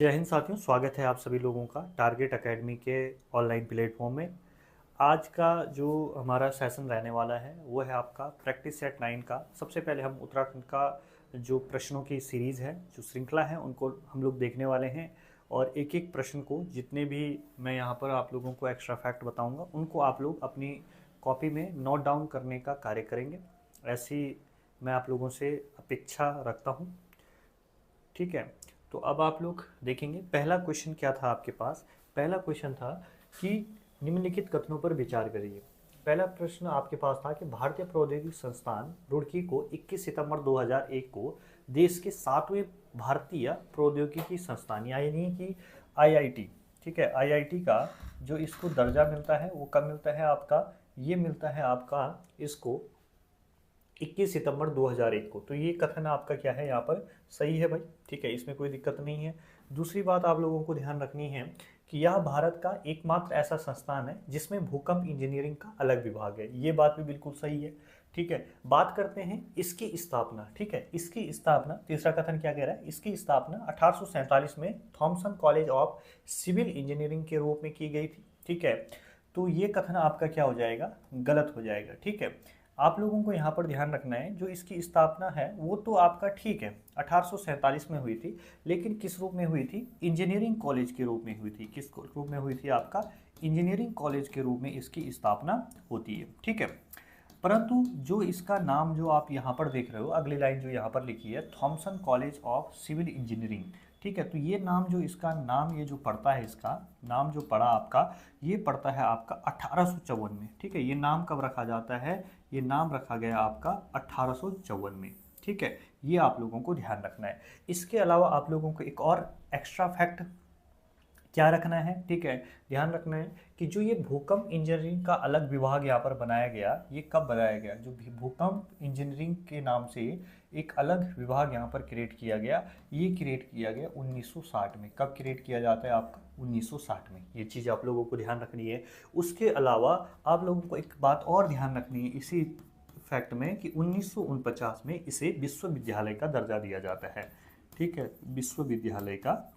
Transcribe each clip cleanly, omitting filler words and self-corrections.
जय हिंद साथियों, स्वागत है आप सभी लोगों का टारगेट एकेडमी के ऑनलाइन प्लेटफॉर्म में। आज का जो हमारा सेशन रहने वाला है वो है आपका प्रैक्टिस सेट 9 का। सबसे पहले हम उत्तराखंड का जो प्रश्नों की सीरीज़ है, जो श्रृंखला है, उनको हम लोग देखने वाले हैं। और एक एक प्रश्न को, जितने भी मैं यहाँ पर आप लोगों को एक्स्ट्रा फैक्ट बताऊँगा, उनको आप लोग अपनी कॉपी में नोट डाउन करने का कार्य करेंगे। ऐसी मैं आप लोगों से अपेक्षा रखता हूँ। ठीक है, तो अब आप लोग देखेंगे पहला क्वेश्चन क्या था आपके पास। पहला क्वेश्चन था कि निम्नलिखित कथनों पर विचार करिए। पहला प्रश्न आपके पास था कि भारतीय प्रौद्योगिकी संस्थान रुड़की को 21 सितंबर 2001 को देश के 7वें भारतीय प्रौद्योगिकी संस्थान यानी कि आईआईटी, ठीक है, आईआईटी का जो इसको दर्जा मिलता है वो कब मिलता है आपका, ये मिलता है आपका इसको 21 सितंबर 2001 को। तो ये कथन आपका क्या है, यहाँ पर सही है भाई। ठीक है, इसमें कोई दिक्कत नहीं है। दूसरी बात आप लोगों को ध्यान रखनी है कि यह भारत का एकमात्र ऐसा संस्थान है जिसमें भूकंप इंजीनियरिंग का अलग विभाग है। ये बात भी बिल्कुल सही है। ठीक है, बात करते हैं इसकी स्थापना। ठीक है, इसकी स्थापना, तीसरा कथन क्या कह रहा है, इसकी स्थापना 1847 में Thomson college of civil engineering के रूप में की गई थी। ठीक है, तो ये कथन आपका क्या हो जाएगा, गलत हो जाएगा। ठीक है, आप लोगों को यहाँ पर ध्यान रखना है, जो इसकी स्थापना है वो तो आपका ठीक है 1847 में हुई थी, लेकिन किस रूप में हुई थी, इंजीनियरिंग कॉलेज के रूप में हुई थी। किस रूप में हुई थी आपका, इंजीनियरिंग कॉलेज के रूप में इसकी स्थापना होती है। ठीक है, परंतु जो इसका नाम जो आप यहाँ पर देख रहे हो, अगली लाइन जो यहाँ पर लिखी है, Thomson college of civil engineering. ठीक है, तो ये नाम जो इसका नाम, ये जो पड़ता है, इसका नाम जो पड़ा आपका, ये पड़ता है आपका 1854 में। ठीक है, ये नाम कब रखा जाता है, ये नाम रखा गया आपका 1854 में। ठीक है, ये आप लोगों को ध्यान रखना है। इसके अलावा आप लोगों को एक और एक्स्ट्रा फैक्ट क्या रखना है, ठीक है, ध्यान रखना है कि जो ये भूकंप इंजीनियरिंग का अलग विभाग यहाँ पर बनाया गया, ये कब बनाया गया, जो भूकंप इंजीनियरिंग के नाम से एक अलग विभाग यहाँ पर क्रिएट किया गया, ये क्रिएट किया गया 1960 में। कब क्रिएट किया जाता है आपका, 1960 में। ये चीज़ आप लोगों को ध्यान रखनी है। उसके अलावा आप लोगों को एक बात और ध्यान रखनी है इसी फैक्ट में कि 1949 में इसे विश्वविद्यालय का दर्जा दिया जाता है। ठीक है, विश्वविद्यालय का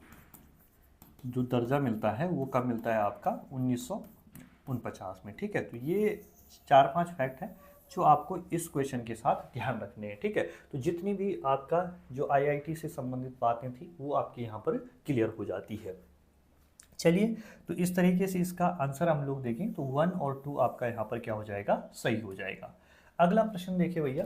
जो दर्जा मिलता है वो कब मिलता है आपका, 1949 में। ठीक है, तो ये 4-5 फैक्ट हैं जो आपको इस क्वेश्चन के साथ ध्यान रखने हैं। ठीक है, तो जितनी भी आपका जो आईआईटी से संबंधित बातें थी वो आपके यहाँ पर क्लियर हो जाती है। चलिए, तो इस तरीके से इसका आंसर हम लोग देखें तो 1 और 2 आपका यहाँ पर क्या हो जाएगा, सही हो जाएगा। अगला प्रश्न देखिए भैया,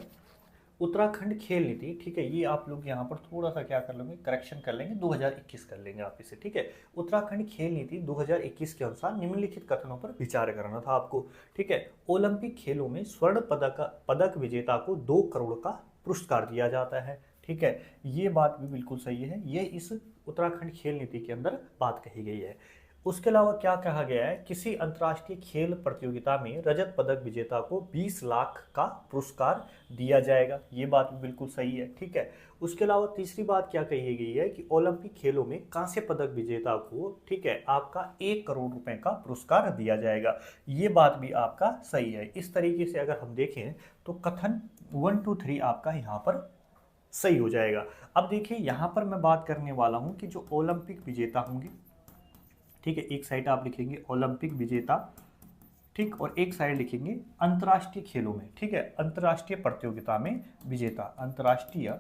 उत्तराखंड खेल नीति। ठीक है, ये आप लोग यहाँ पर थोड़ा सा क्या कर लेंगे, करेक्शन कर लेंगे, 2021 कर लेंगे आप इसे। ठीक है, उत्तराखंड खेल नीति 2021 के अनुसार निम्नलिखित कथनों पर विचार करना था आपको। ठीक है, ओलंपिक खेलों में स्वर्ण पदक विजेता को 2 करोड़ का पुरस्कार दिया जाता है। ठीक है, ये बात भी बिल्कुल सही है, ये इस उत्तराखंड खेल नीति के अंदर बात कही गई है। उसके अलावा क्या कहा गया है, किसी अंतर्राष्ट्रीय खेल प्रतियोगिता में रजत पदक विजेता को 20 लाख का पुरस्कार दिया जाएगा, ये बात भी बिल्कुल सही है। ठीक है, उसके अलावा तीसरी बात क्या कही गई है कि ओलंपिक खेलों में कांस्य पदक विजेता को, ठीक है, आपका 1 करोड़ रुपए का पुरस्कार दिया जाएगा, ये बात भी आपका सही है। इस तरीके से अगर हम देखें तो कथन 1 2 3 आपका यहाँ पर सही हो जाएगा। अब देखिए, यहाँ पर मैं बात करने वाला हूँ कि जो ओलंपिक विजेता होंगे, ठीक है, एक साइड आप लिखेंगे ओलंपिक विजेता, ठीक, और एक साइड लिखेंगे अंतर्राष्ट्रीय खेलों में, ठीक है, अंतर्राष्ट्रीय प्रतियोगिता में विजेता, अंतर्राष्ट्रीय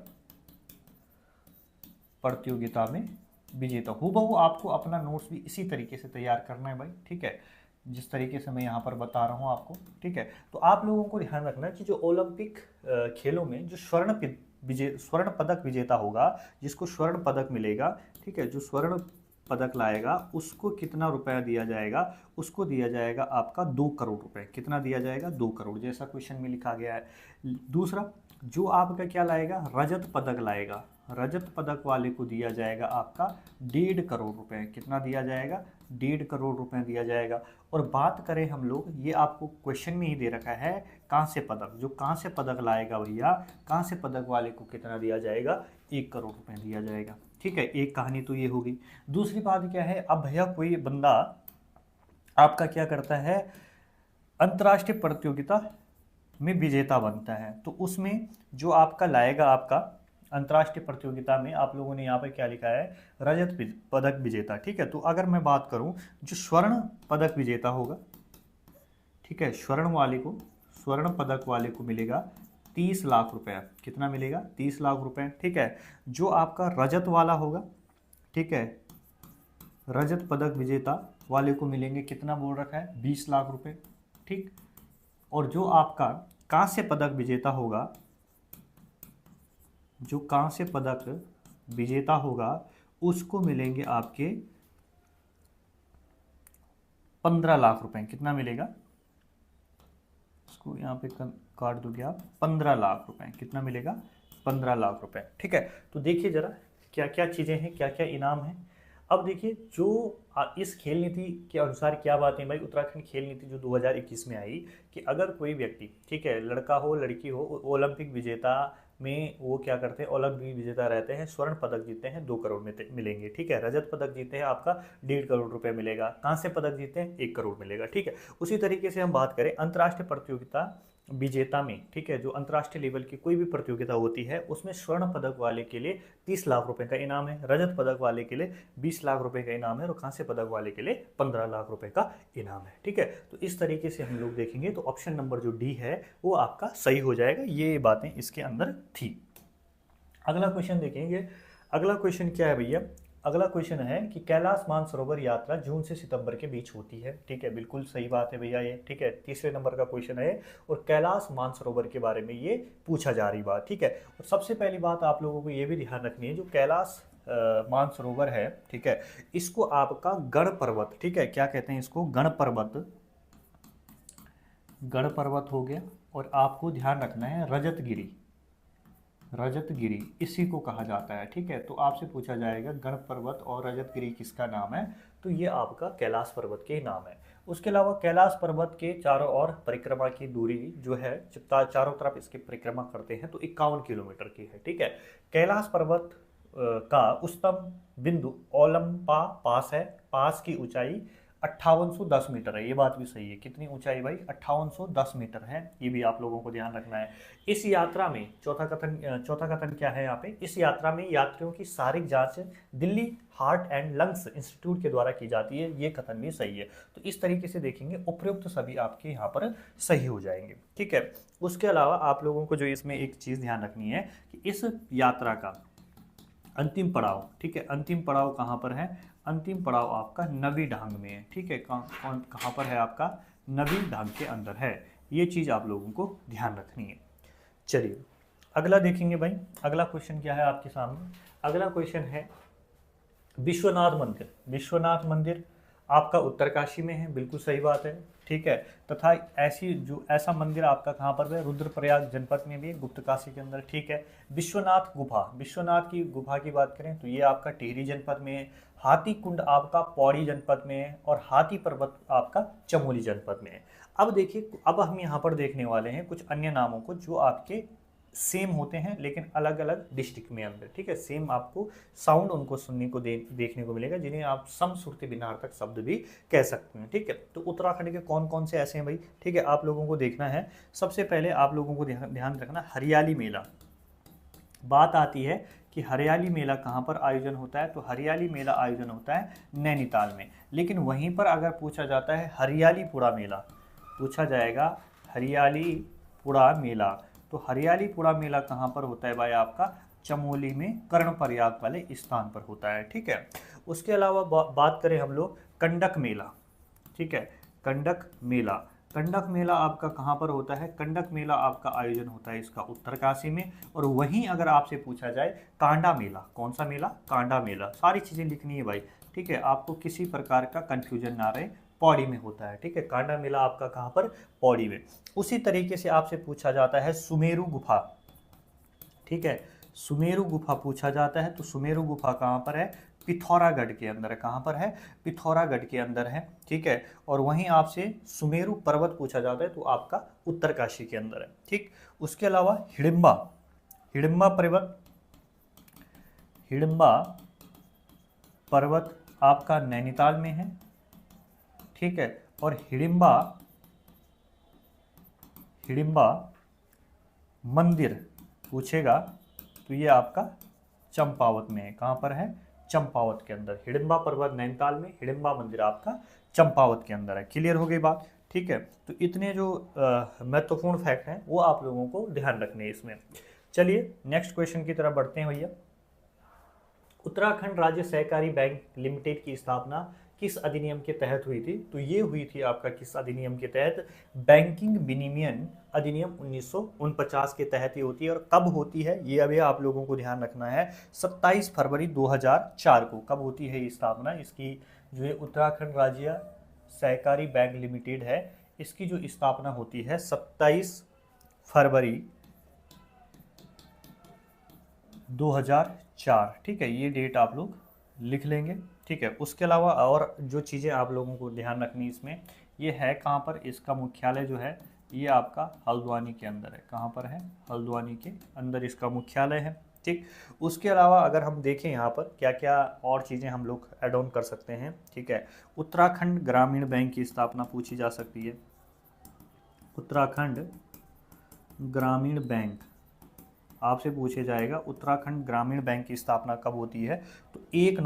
प्रतियोगिता में विजेता। हूबहू आपको अपना नोट्स भी इसी तरीके से तैयार करना है भाई। ठीक है, जिस तरीके से मैं यहाँ पर बता रहा हूँ आपको। ठीक है, तो आप लोगों को ध्यान रखना है कि जो ओलंपिक खेलों में जो स्वर्ण पदक विजेता होगा, जिसको स्वर्ण पदक मिलेगा, ठीक है, जो स्वर्ण पदक लाएगा उसको कितना रुपया दिया जाएगा, उसको दिया जाएगा आपका 2 करोड़ रुपए। कितना दिया जाएगा, 2 करोड़, जैसा क्वेश्चन में लिखा गया है। दूसरा, जो आपका क्या लाएगा, रजत पदक लाएगा, रजत पदक वाले को दिया जाएगा आपका 1.5 करोड़ रुपए। कितना दिया जाएगा, 1.5 करोड़ रुपए दिया जाएगा। और बात करें हम लोग, ये आपको क्वेश्चन में ही दे रखा है, कांस्य पदक, जो कांस्य पदक लाएगा भैया, कांस्य पदक वाले को कितना दिया जाएगा, 1 करोड़ रुपए दिया जाएगा। ठीक है, एक कहानी तो ये होगी। दूसरी बात क्या है, अब भैया कोई बंदा आपका क्या करता है, अंतर्राष्ट्रीय प्रतियोगिता में विजेता बनता है, तो उसमें जो आपका लाएगा, आपका अंतर्राष्ट्रीय प्रतियोगिता में आप लोगों ने यहाँ पर क्या लिखा है, रजत पदक विजेता। ठीक है, तो अगर मैं बात करूँ जो स्वर्ण पदक विजेता होगा, ठीक है, स्वर्ण पदक वाले को मिलेगा 30 लाख रुपए। कितना मिलेगा? 30 लाख रुपए। ठीक है, जो आपका रजत वाला होगा, ठीक है, रजत पदक विजेता वाले को मिलेंगे, कितना बोल रखा है, 20 लाख रुपए। ठीक, और जो आपका कांस्य पदक विजेता होगा, जो कांस्य पदक विजेता होगा उसको मिलेंगे आपके 15 लाख रुपए। कितना मिलेगा? इसको यहाँ पे काट दोगे आप, 15 लाख रुपए। कितना मिलेगा? 15 लाख रुपए। ठीक है, तो देखिए जरा क्या क्या चीज़ें हैं, क्या क्या इनाम हैं। अब देखिए जो इस खेल नीति के अनुसार क्या बात है भाई, उत्तराखंड खेल नीति जो 2021 में आई कि अगर कोई व्यक्ति, ठीक है, लड़का हो लड़की हो, ओलंपिक विजेता में वो क्या करते हैं, ओलंपिक विजेता रहते हैं, स्वर्ण पदक जीते हैं 2 करोड़ में मिलेंगे। ठीक है, रजत पदक जीते हैं आपका 1.5 करोड़ रुपए मिलेगा, कांस्य पदक जीते हैं 1 करोड़ मिलेगा। ठीक है, उसी तरीके से हम बात करें अंतर्राष्ट्रीय प्रतियोगिता विजेता में, ठीक है, जो अंतर्राष्ट्रीय लेवल की कोई भी प्रतियोगिता होती है उसमें स्वर्ण पदक वाले के लिए 30 लाख रुपए का इनाम है, रजत पदक वाले के लिए 20 लाख रुपए का इनाम है और कांस्य पदक वाले के लिए 15 लाख रुपए का इनाम है। ठीक है, तो इस तरीके से हम लोग देखेंगे तो ऑप्शन नंबर जो डी है वो आपका सही हो जाएगा। ये बातें इसके अंदर थी। अगला क्वेश्चन देखेंगे। अगला क्वेश्चन क्या है भैया? अगला क्वेश्चन है कि कैलाश मानसरोवर यात्रा जून से सितंबर के बीच होती है। ठीक है, बिल्कुल सही बात है भैया ये। ठीक है, तीसरे नंबर का क्वेश्चन है और कैलाश मानसरोवर के बारे में ये पूछा जा रही बात। ठीक है, और सबसे पहली बात आप लोगों को ये भी ध्यान रखनी है, जो कैलाश मानसरोवर है, ठीक है, इसको आपका गण पर्वत, ठीक है, क्या कहते हैं इसको, गण पर्वत, गण पर्वत हो गया। और आपको ध्यान रखना है रजतगिरी, रजतगिरी इसी को कहा जाता है। ठीक है, तो आपसे पूछा जाएगा गण पर्वत और रजतगिरी किसका नाम है, तो ये आपका कैलाश पर्वत के नाम है। उसके अलावा कैलाश पर्वत के चारों ओर परिक्रमा की दूरी जो है, चारों तरफ इसकी परिक्रमा करते हैं तो 51 किलोमीटर की है। ठीक है, कैलाश पर्वत का उच्चतम बिंदु ओलंपा पास है, पास की ऊंचाई 5810 मीटर है। ये बात भी सही है, कितनी ऊंचाई भाई, 5810 मीटर है। ये भी आप लोगों को ध्यान रखना है। इस यात्रा में चौथा कथन क्या है यहाँ पे, इस यात्रा में यात्रियों की शारीरिक जांच Delhi heart and lungs institute के द्वारा की जाती है। ये कथन भी सही है। तो इस तरीके से देखेंगे उपयुक्त सभी आपके यहाँ पर सही हो जाएंगे। ठीक है, उसके अलावा आप लोगों को जो इसमें एक चीज़ ध्यान रखनी है कि इस यात्रा का अंतिम पड़ाव, ठीक है, अंतिम पड़ाव कहाँ पर है, अंतिम पड़ाव आपका नवी ढांग में है। ठीक है, कहाँ पर है आपका, नवी ढांग के अंदर है। ये चीज़ आप लोगों को ध्यान रखनी है। चलिए अगला देखेंगे भाई। अगला क्वेश्चन क्या है आपके सामने? अगला क्वेश्चन है विश्वनाथ मंदिर। विश्वनाथ मंदिर आपका उत्तरकाशी में है, बिल्कुल सही बात है। ठीक है, तथा ऐसा मंदिर आपका कहाँ पर है, रुद्रप्रयाग जनपद में भी है, गुप्तकाशी के अंदर। ठीक है, विश्वनाथ गुफा, विश्वनाथ की गुफा की बात करें तो ये आपका टिहरी जनपद में है। हाथी कुंड आपका पौड़ी जनपद में है और हाथी पर्वत आपका चमोली जनपद में है। अब देखिए, अब हम यहाँ पर देखने वाले हैं कुछ अन्य नामों को जो आपके सेम होते हैं लेकिन अलग अलग डिस्ट्रिक्ट में अंदर। ठीक है, सेम आपको साउंड उनको सुनने को देखने को मिलेगा, जिन्हें आप समश्रुति भिन्नार्थक शब्द भी कह सकते हैं। ठीक है, तो उत्तराखंड के कौन कौन से ऐसे हैं भाई? ठीक है, आप लोगों को देखना है। सबसे पहले आप लोगों को ध्यान रखना हरियाली मेला। बात आती है कि हरियाली मेला कहाँ पर आयोजन होता है, तो हरियाली मेला आयोजन होता है नैनीताल में। लेकिन वहीं पर अगर पूछा जाता है हरियालीपुरा मेला, पूछा जाएगा हरियालीपुरा मेला, तो हरियालीपुरा मेला कहाँ पर होता है भाई? आपका चमोली में कर्णप्रयाग वाले स्थान पर होता है। ठीक है, उसके अलावा बात करें हम लोग कंडक मेला। ठीक है, कंडक मेला, कंडक मेला आपका कहाँ पर होता है? कंडक मेला आपका आयोजन होता है इसका उत्तरकाशी में। और वहीं अगर आपसे पूछा जाए कांडा मेला, कौन सा मेला? कांडा मेला। सारी चीज़ें लिखनी है भाई। ठीक है, आपको किसी प्रकार का कंफ्यूजन ना रहे, पौड़ी में होता है। ठीक है, कांडा मेला आपका कहाँ पर? पौड़ी में। उसी तरीके से आपसे पूछा जाता है सुमेरु गुफा। ठीक है, सुमेरु गुफा पूछा जाता है, तो सुमेरु गुफा कहाँ पर है? पिथौरागढ़ के अंदर है। कहाँ पर है? पिथौरागढ़ के अंदर है। ठीक है, और वहीं आपसे सुमेरु पर्वत पूछा जाता है तो आपका उत्तरकाशी के अंदर है। ठीक, उसके अलावा हिडिंबा, हिडिंबा पर्वत, हिडिंबा पर्वत आपका नैनीताल में है। ठीक है, और हिडिंबा मंदिर पूछेगा तो ये आपका चंपावत में है। कहाँ पर है? चंपावत के अंदर। हिडिंबा पर्वत नैनीताल में, हिडिंबा मंदिर आपका चंपावत के अंदर है। क्लियर हो गई बात? ठीक है, तो इतने जो महत्वपूर्ण फैक्ट हैं वो आप लोगों को ध्यान रखने हैं इसमें। चलिए नेक्स्ट क्वेश्चन की तरफ बढ़ते हैं भैया। उत्तराखंड राज्य सहकारी बैंक लिमिटेड की स्थापना किस अधिनियम के तहत हुई थी? तो ये हुई थी आपका किस अधिनियम के तहत? बैंकिंग विनियमन अधिनियम 1949 के तहत ही होती है। और कब होती है ये अभी आप लोगों को ध्यान रखना है, 27 फरवरी 2004 को। कब होती है ये स्थापना इसकी? जो ये उत्तराखंड राज्य सहकारी बैंक लिमिटेड है, इसकी जो स्थापना होती है 27 फरवरी 2004। ठीक है, ये डेट आप लोग लिख लेंगे। ठीक है, उसके अलावा और जो चीज़ें आप लोगों को ध्यान रखनी इसमें, ये है कहाँ पर? इसका मुख्यालय जो है ये आपका हल्द्वानी के अंदर है। कहाँ पर है? हल्द्वानी के अंदर इसका मुख्यालय है। ठीक, उसके अलावा अगर हम देखें यहाँ पर क्या क्या और चीज़ें हम लोग एड ऑन कर सकते हैं। ठीक है, उत्तराखंड ग्रामीण बैंक की स्थापना पूछी जा सकती है। उत्तराखंड ग्रामीण बैंक आपसे पूछे जाएगा, उत्तराखंड ग्रामीण बैंक की स्थापना कब होती है? तो 1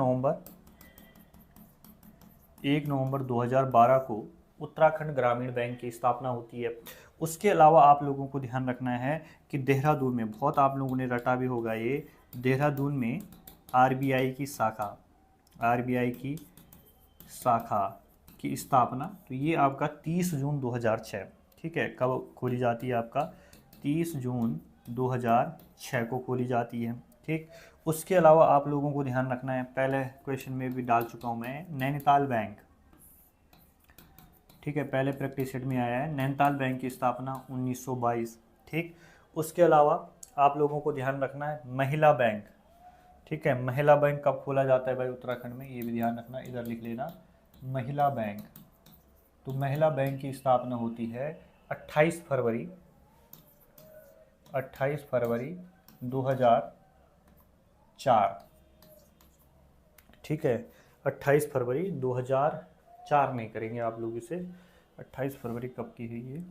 नवंबर 2012 को उत्तराखंड ग्रामीण बैंक की स्थापना होती है। उसके अलावा आप लोगों को ध्यान रखना है कि देहरादून में, बहुत आप लोगों ने रटा भी होगा ये, देहरादून में आरबीआई की शाखा की स्थापना, तो ये आपका 30 जून 2006। ठीक है, कब खोली जाती है? आपका 30 जून 2006 को खोली जाती है। ठीक, उसके अलावा आप लोगों को ध्यान रखना है, पहले क्वेश्चन में भी डाल चुका हूँ मैं, नैनीताल बैंक। ठीक है, पहले प्रैक्टिस सेट में आया है, नैनीताल बैंक की स्थापना 1922। ठीक, उसके अलावा आप लोगों को ध्यान रखना है महिला बैंक। ठीक है, महिला बैंक कब खोला जाता है भाई उत्तराखंड में? ये भी ध्यान रखना, इधर लिख लेना महिला बैंक। तो महिला बैंक की स्थापना होती है 28 फरवरी 2004। ठीक है, 28 फरवरी 2004 नहीं करेंगे आप लोग इसे। 28 फरवरी कब की है ये?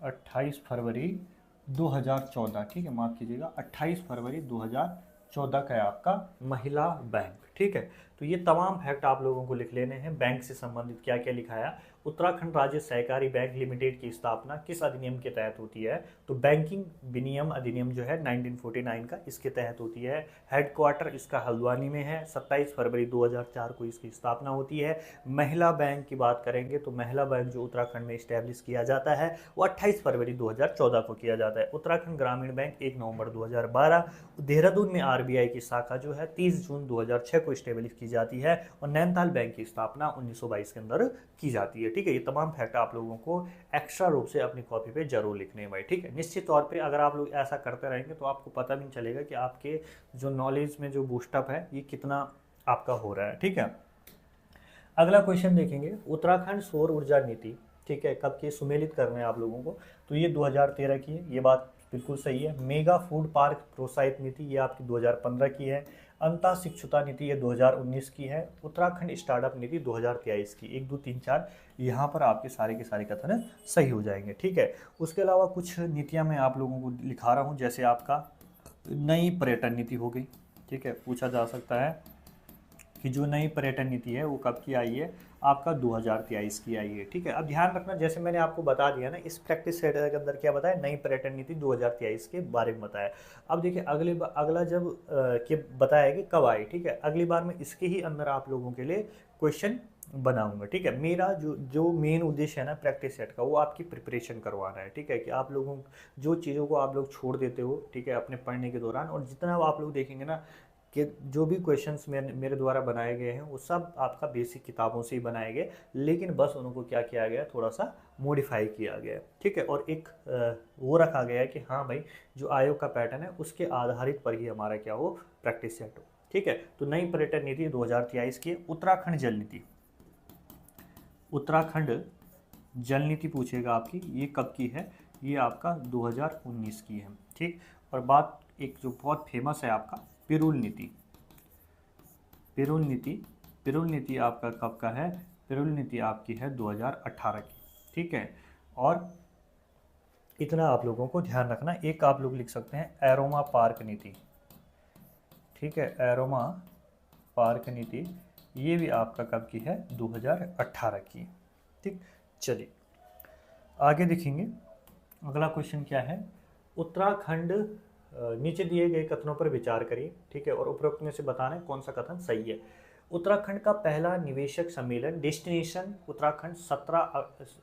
28 फरवरी 2014। ठीक है, माफ़ कीजिएगा, 28 फरवरी 2014 का है आपका महिला बैंक। ठीक है, तो ये तमाम फैक्ट आप लोगों को लिख लेने हैं। बैंक से संबंधित क्या क्या लिखाया। उत्तराखंड राज्य सहकारी बैंक लिमिटेड की स्थापना किस अधिनियम के तहत होती है? तो बैंकिंग विनियम अधिनियम जो है 1949 का, इसके तहत होती है। हेडक्वार्टर इसका हल्द्वानी में है। 27 फरवरी 2004 को इसकी स्थापना होती है। महिला बैंक की बात करेंगे तो महिला बैंक जो उत्तराखंड में इस्टेब्लिश किया जाता है वो 28 फरवरी 2014 को किया जाता है। उत्तराखंड ग्रामीण बैंक 1 नवंबर 2012। देहरादून में आरबीआई की शाखा जो है 30 जून 2006 को इस्टेब्लिश की जाती है। और नैनीताल बैंक की स्थापना 1922 के अंदर की जाती है। ठीक है, ये तमाम फैक्ट आप लोगों को एक्स्ट्रा रूप से अपनी कॉपी पे जरूर लिखने हैं भाई। ठीक है, निश्चित तौर पे अगर आप लोग ऐसा करते रहेंगे तो आपको पता भी नहीं चलेगा कि आपके जो नॉलेज में जो बूस्टअप है ये कितना आपका हो रहा है। ठीक है, अगला क्वेश्चन देखेंगे, उत्तराखंड सौर ऊर्जा नीति, ठीक है, कब की? सुमेलित करना है आप लोगों को, तो ये 2013 की है, ये बात बिल्कुल सही है। मेगा फूड पार्क प्रोत्साहित नीति ये आपकी 2015 की है। अंता शिक्षुता नीति ये 2019 की है। उत्तराखंड स्टार्टअप नीति 2023 की। 1 2 3 4 यहाँ पर आपके सारे के सारे कथन सही हो जाएंगे। ठीक है, उसके अलावा कुछ नीतियाँ मैं आप लोगों को लिखा रहा हूँ, जैसे आपका नई पर्यटन नीति हो गई। ठीक है, पूछा जा सकता है कि जो नई पर्यटन नीति है वो कब की आई है? आपका 2023 की आई है। ठीक है, अब ध्यान रखना, जैसे मैंने आपको बता दिया ना, इस प्रैक्टिस सेट के अंदर क्या बताया, नई पर्यटन नीति 2023 के बारे में बताया। अब देखिए अगला जब के बताया कि कब आई। ठीक है, अगली बार मैं इसके ही अंदर आप लोगों के लिए क्वेश्चन बनाऊंगा। ठीक है, मेरा जो मेन उद्देश्य है ना प्रैक्टिस सेट का, वो आपकी प्रिपरेशन करवाना है। ठीक है, कि आप लोगों जो चीज़ों को आप लोग छोड़ देते हो, ठीक है, अपने पढ़ने के दौरान, और जितना आप लोग देखेंगे ना कि जो भी क्वेश्चंस मेरे द्वारा बनाए गए हैं वो सब आपका बेसिक किताबों से ही बनाए गए, लेकिन बस उनको क्या किया गया, थोड़ा सा मॉडिफाई किया गया। ठीक है, और एक वो रखा गया है कि हाँ भाई जो आयोग का पैटर्न है उसके आधारित पर ही हमारा क्या हो, प्रैक्टिस सेट हो। ठीक है, तो नई पर्यटन नीति 2023 की। उत्तराखंड जल नीति, उत्तराखंड जल नीति पूछेगा आपकी, ये कब की है? ये आपका 2019 की है। ठीक, और बात एक जो बहुत फेमस है आपका पिरूल नीति। पिरूल नीति आपका कब का है? पिरूल नीति आपकी है 2018 की। ठीक है, और इतना आप लोगों को ध्यान रखना। एक आप लोग लिख सकते हैं एरोमा पार्क नीति, ठीक है, एरोमा पार्क नीति, ये भी आपका कब की है, 2018 की है। ठीक, चलिए आगे देखेंगे। अगला क्वेश्चन क्या है, उत्तराखंड नीचे दिए गए कथनों पर विचार करिए, ठीक है, और उपरोक्त में से बताना है कौन सा कथन सही है। उत्तराखंड का पहला निवेशक सम्मेलन डेस्टिनेशन उत्तराखंड 17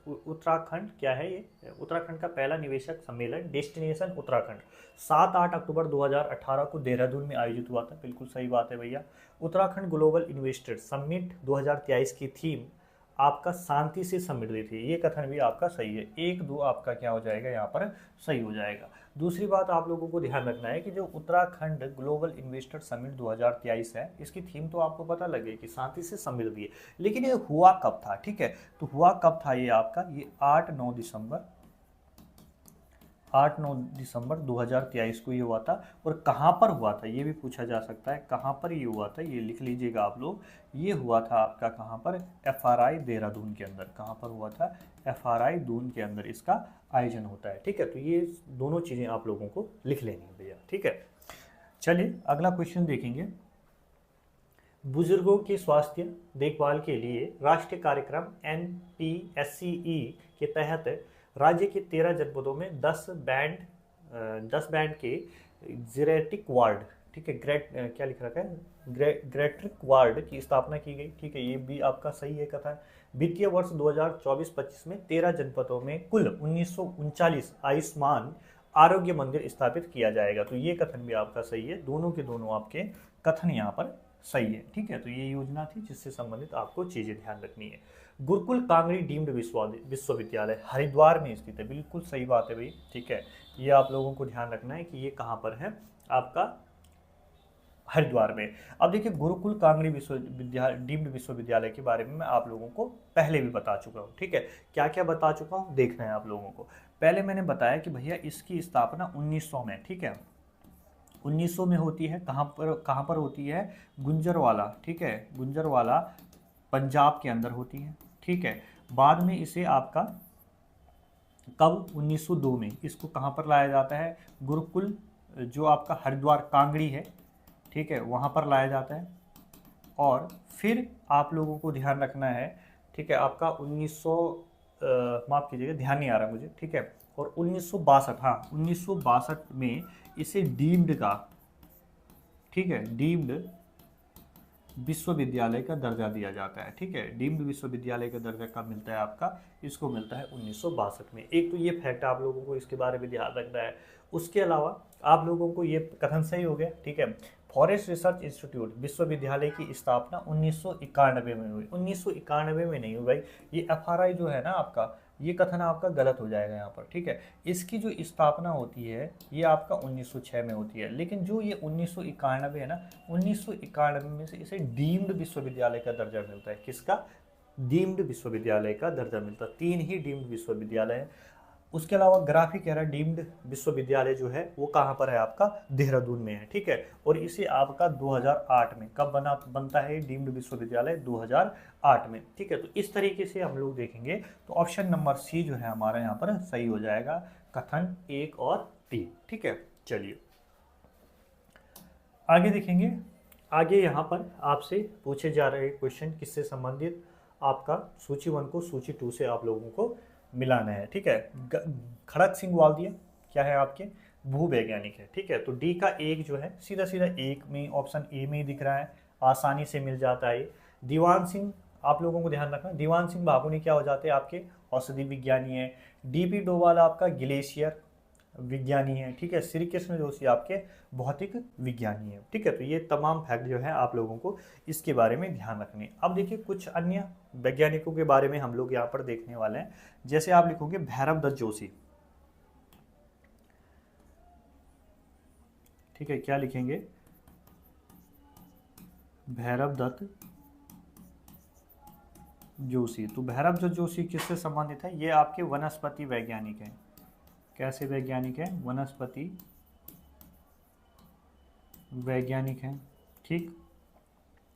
उत्तराखंड क्या है ये, उत्तराखंड का पहला निवेशक सम्मेलन डेस्टिनेशन उत्तराखंड 7-8 अक्टूबर 2018 को देहरादून में आयोजित हुआ था। बिल्कुल सही बात है भैया। उत्तराखंड ग्लोबल इन्वेस्टर समिट 2023 की थीम आपका शांति से समृद्धि थी, ये कथन भी आपका सही है। 1-2 आपका क्या हो जाएगा यहाँ पर, सही हो जाएगा। दूसरी बात आप लोगों को ध्यान रखना है कि जो उत्तराखंड ग्लोबल इन्वेस्टर समिट 2023 है, इसकी थीम तो आपको पता लगे कि शांति से समृद्धि है, लेकिन ये हुआ कब था, ठीक है, तो हुआ कब था ये आपका, ये 8-9 दिसंबर 2023 को ये हुआ था। और कहाँ पर हुआ था ये भी पूछा जा सकता है, कहाँ पर ये हुआ था, ये लिख लीजिएगा आप लोग। ये हुआ था आपका कहाँ पर, FRI देहरादून के अंदर। कहाँ पर हुआ था, FRI दून के अंदर इसका आयोजन होता है, ठीक है। तो ये दोनों चीज़ें आप लोगों को लिख लेनी है भैया, ठीक है। चलिए अगला क्वेश्चन देखेंगे। बुजुर्गों की स्वास्थ्य देखभाल के लिए राष्ट्रीय कार्यक्रम NPSCE के तहत राज्य के 13 जनपदों में 10 बैंड के जेरेटिक वार्ड, ठीक है, क्या लिख रखा है, ग्रेट्रिक वार्ड की स्थापना की गई, ठीक है, ये भी आपका सही है कथन। वित्तीय वर्ष 2024-25 में 13 जनपदों में कुल 1939 आयुष्मान आरोग्य मंदिर स्थापित किया जाएगा, तो ये कथन भी आपका सही है। दोनों के दोनों आपके कथन यहाँ पर सही है, ठीक है। तो ये योजना थी जिससे संबंधित आपको चीजें ध्यान रखनी है। गुरुकुल कांगड़ी डीम्ड विश्वविद्यालय हरिद्वार में स्थित है, बिल्कुल सही बात है भाई, ठीक है। ये आप लोगों को ध्यान रखना है कि ये कहाँ पर है, आपका हरिद्वार में। अब देखिए गुरुकुल कांगड़ी डीम्ड विश्वविद्यालय के बारे में मैं आप लोगों को पहले भी बता चुका हूँ, ठीक है। क्या क्या बता चुका हूँ देखना है आप लोगों को। पहले मैंने बताया कि भैया इसकी स्थापना 1900 में, ठीक है, 1900 में होती है। कहाँ पर होती है, गुंजरवाला, ठीक है, गुंजरवाला पंजाब के अंदर होती है, ठीक है। बाद में इसे आपका कब, 1902 में इसको कहाँ पर लाया जाता है, गुरुकुल जो आपका हरिद्वार कांगड़ी है, ठीक है, वहाँ पर लाया जाता है। और फिर आप लोगों को ध्यान रखना है, ठीक है, आपका 1900 माफ़ कीजिएगा ध्यान नहीं आ रहा मुझे, ठीक है, और 1962, हाँ 1962 में इसे डीम्ड का, ठीक है, डीम्ड विश्वविद्यालय का दर्जा दिया जाता है, ठीक है। डीम्ड विश्वविद्यालय का दर्जा कब मिलता है आपका, इसको मिलता है 1962 में। एक तो ये फैक्ट आप लोगों को इसके बारे में ध्यान रखना है। उसके अलावा आप लोगों को ये कथन सही हो गया, ठीक है। फॉरेस्ट रिसर्च इंस्टीट्यूट विश्वविद्यालय की स्थापना 1991 में हुई। 1991 में नहीं हुई भाई, ये FRI जो है ना आपका, ये कथन आपका गलत हो जाएगा यहाँ पर, ठीक है। इसकी जो स्थापना होती है ये आपका 1906 में होती है, लेकिन जो ये 1991 है ना, 1991 में से इसे डीम्ड विश्वविद्यालय का दर्जा मिलता है। किसका, डीम्ड विश्वविद्यालय का दर्जा मिलता है। 3 ही डीम्ड विश्वविद्यालय है। उसके अलावा ग्राफी कह रहा है डीम्ड विश्वविद्यालय जो है वो कहाँ पर है आपका, देहरादून में है, ठीक है। और इसे आपका 2008 में कब बनता है डीम्ड विश्वविद्यालय, 2008 में, ठीक है। तो इस तरीके से हम लोग देखेंगे तो ऑप्शन नंबर सी जो है हमारा यहाँ पर सही हो जाएगा, कथन 1 और 3, ठीक है। चलिए आगे देखेंगे। आगे यहाँ पर आपसे पूछे जा रहे क्वेश्चन किससे संबंधित, आपका सूची 1 को सूची 2 से आप लोगों को मिलाना है, ठीक है। खड़क सिंह वाल्दिया क्या है आपके, भूवैज्ञानिक है, ठीक है। तो डी का 1 जो है सीधा सीधा 1 में, ऑप्शन ए में ही दिख रहा है, आसानी से मिल जाता है। दीवान सिंह, आप लोगों को ध्यान रखना, दीवान सिंह बाबूनी क्या हो जाते हैं आपके, औषधि विज्ञानी है। DP डोवाल आपका ग्लेशियर विज्ञानी है, ठीक है। श्री कृष्ण जोशी आपके भौतिक विज्ञानी है, ठीक है। तो ये तमाम फैक्ट जो है आप लोगों को इसके बारे में ध्यान रखने। अब देखिए कुछ अन्य वैज्ञानिकों के बारे में हम लोग यहाँ पर देखने वाले हैं। जैसे आप लिखोगे भैरव दत्त जोशी, ठीक है, क्या लिखेंगे, भैरव दत्त जोशी। तो भैरव दत्त जोशी किससे संबंधित है, ये आपके वनस्पति वैज्ञानिक हैं। कैसे वैज्ञानिक हैं, वनस्पति वैज्ञानिक हैं, ठीक।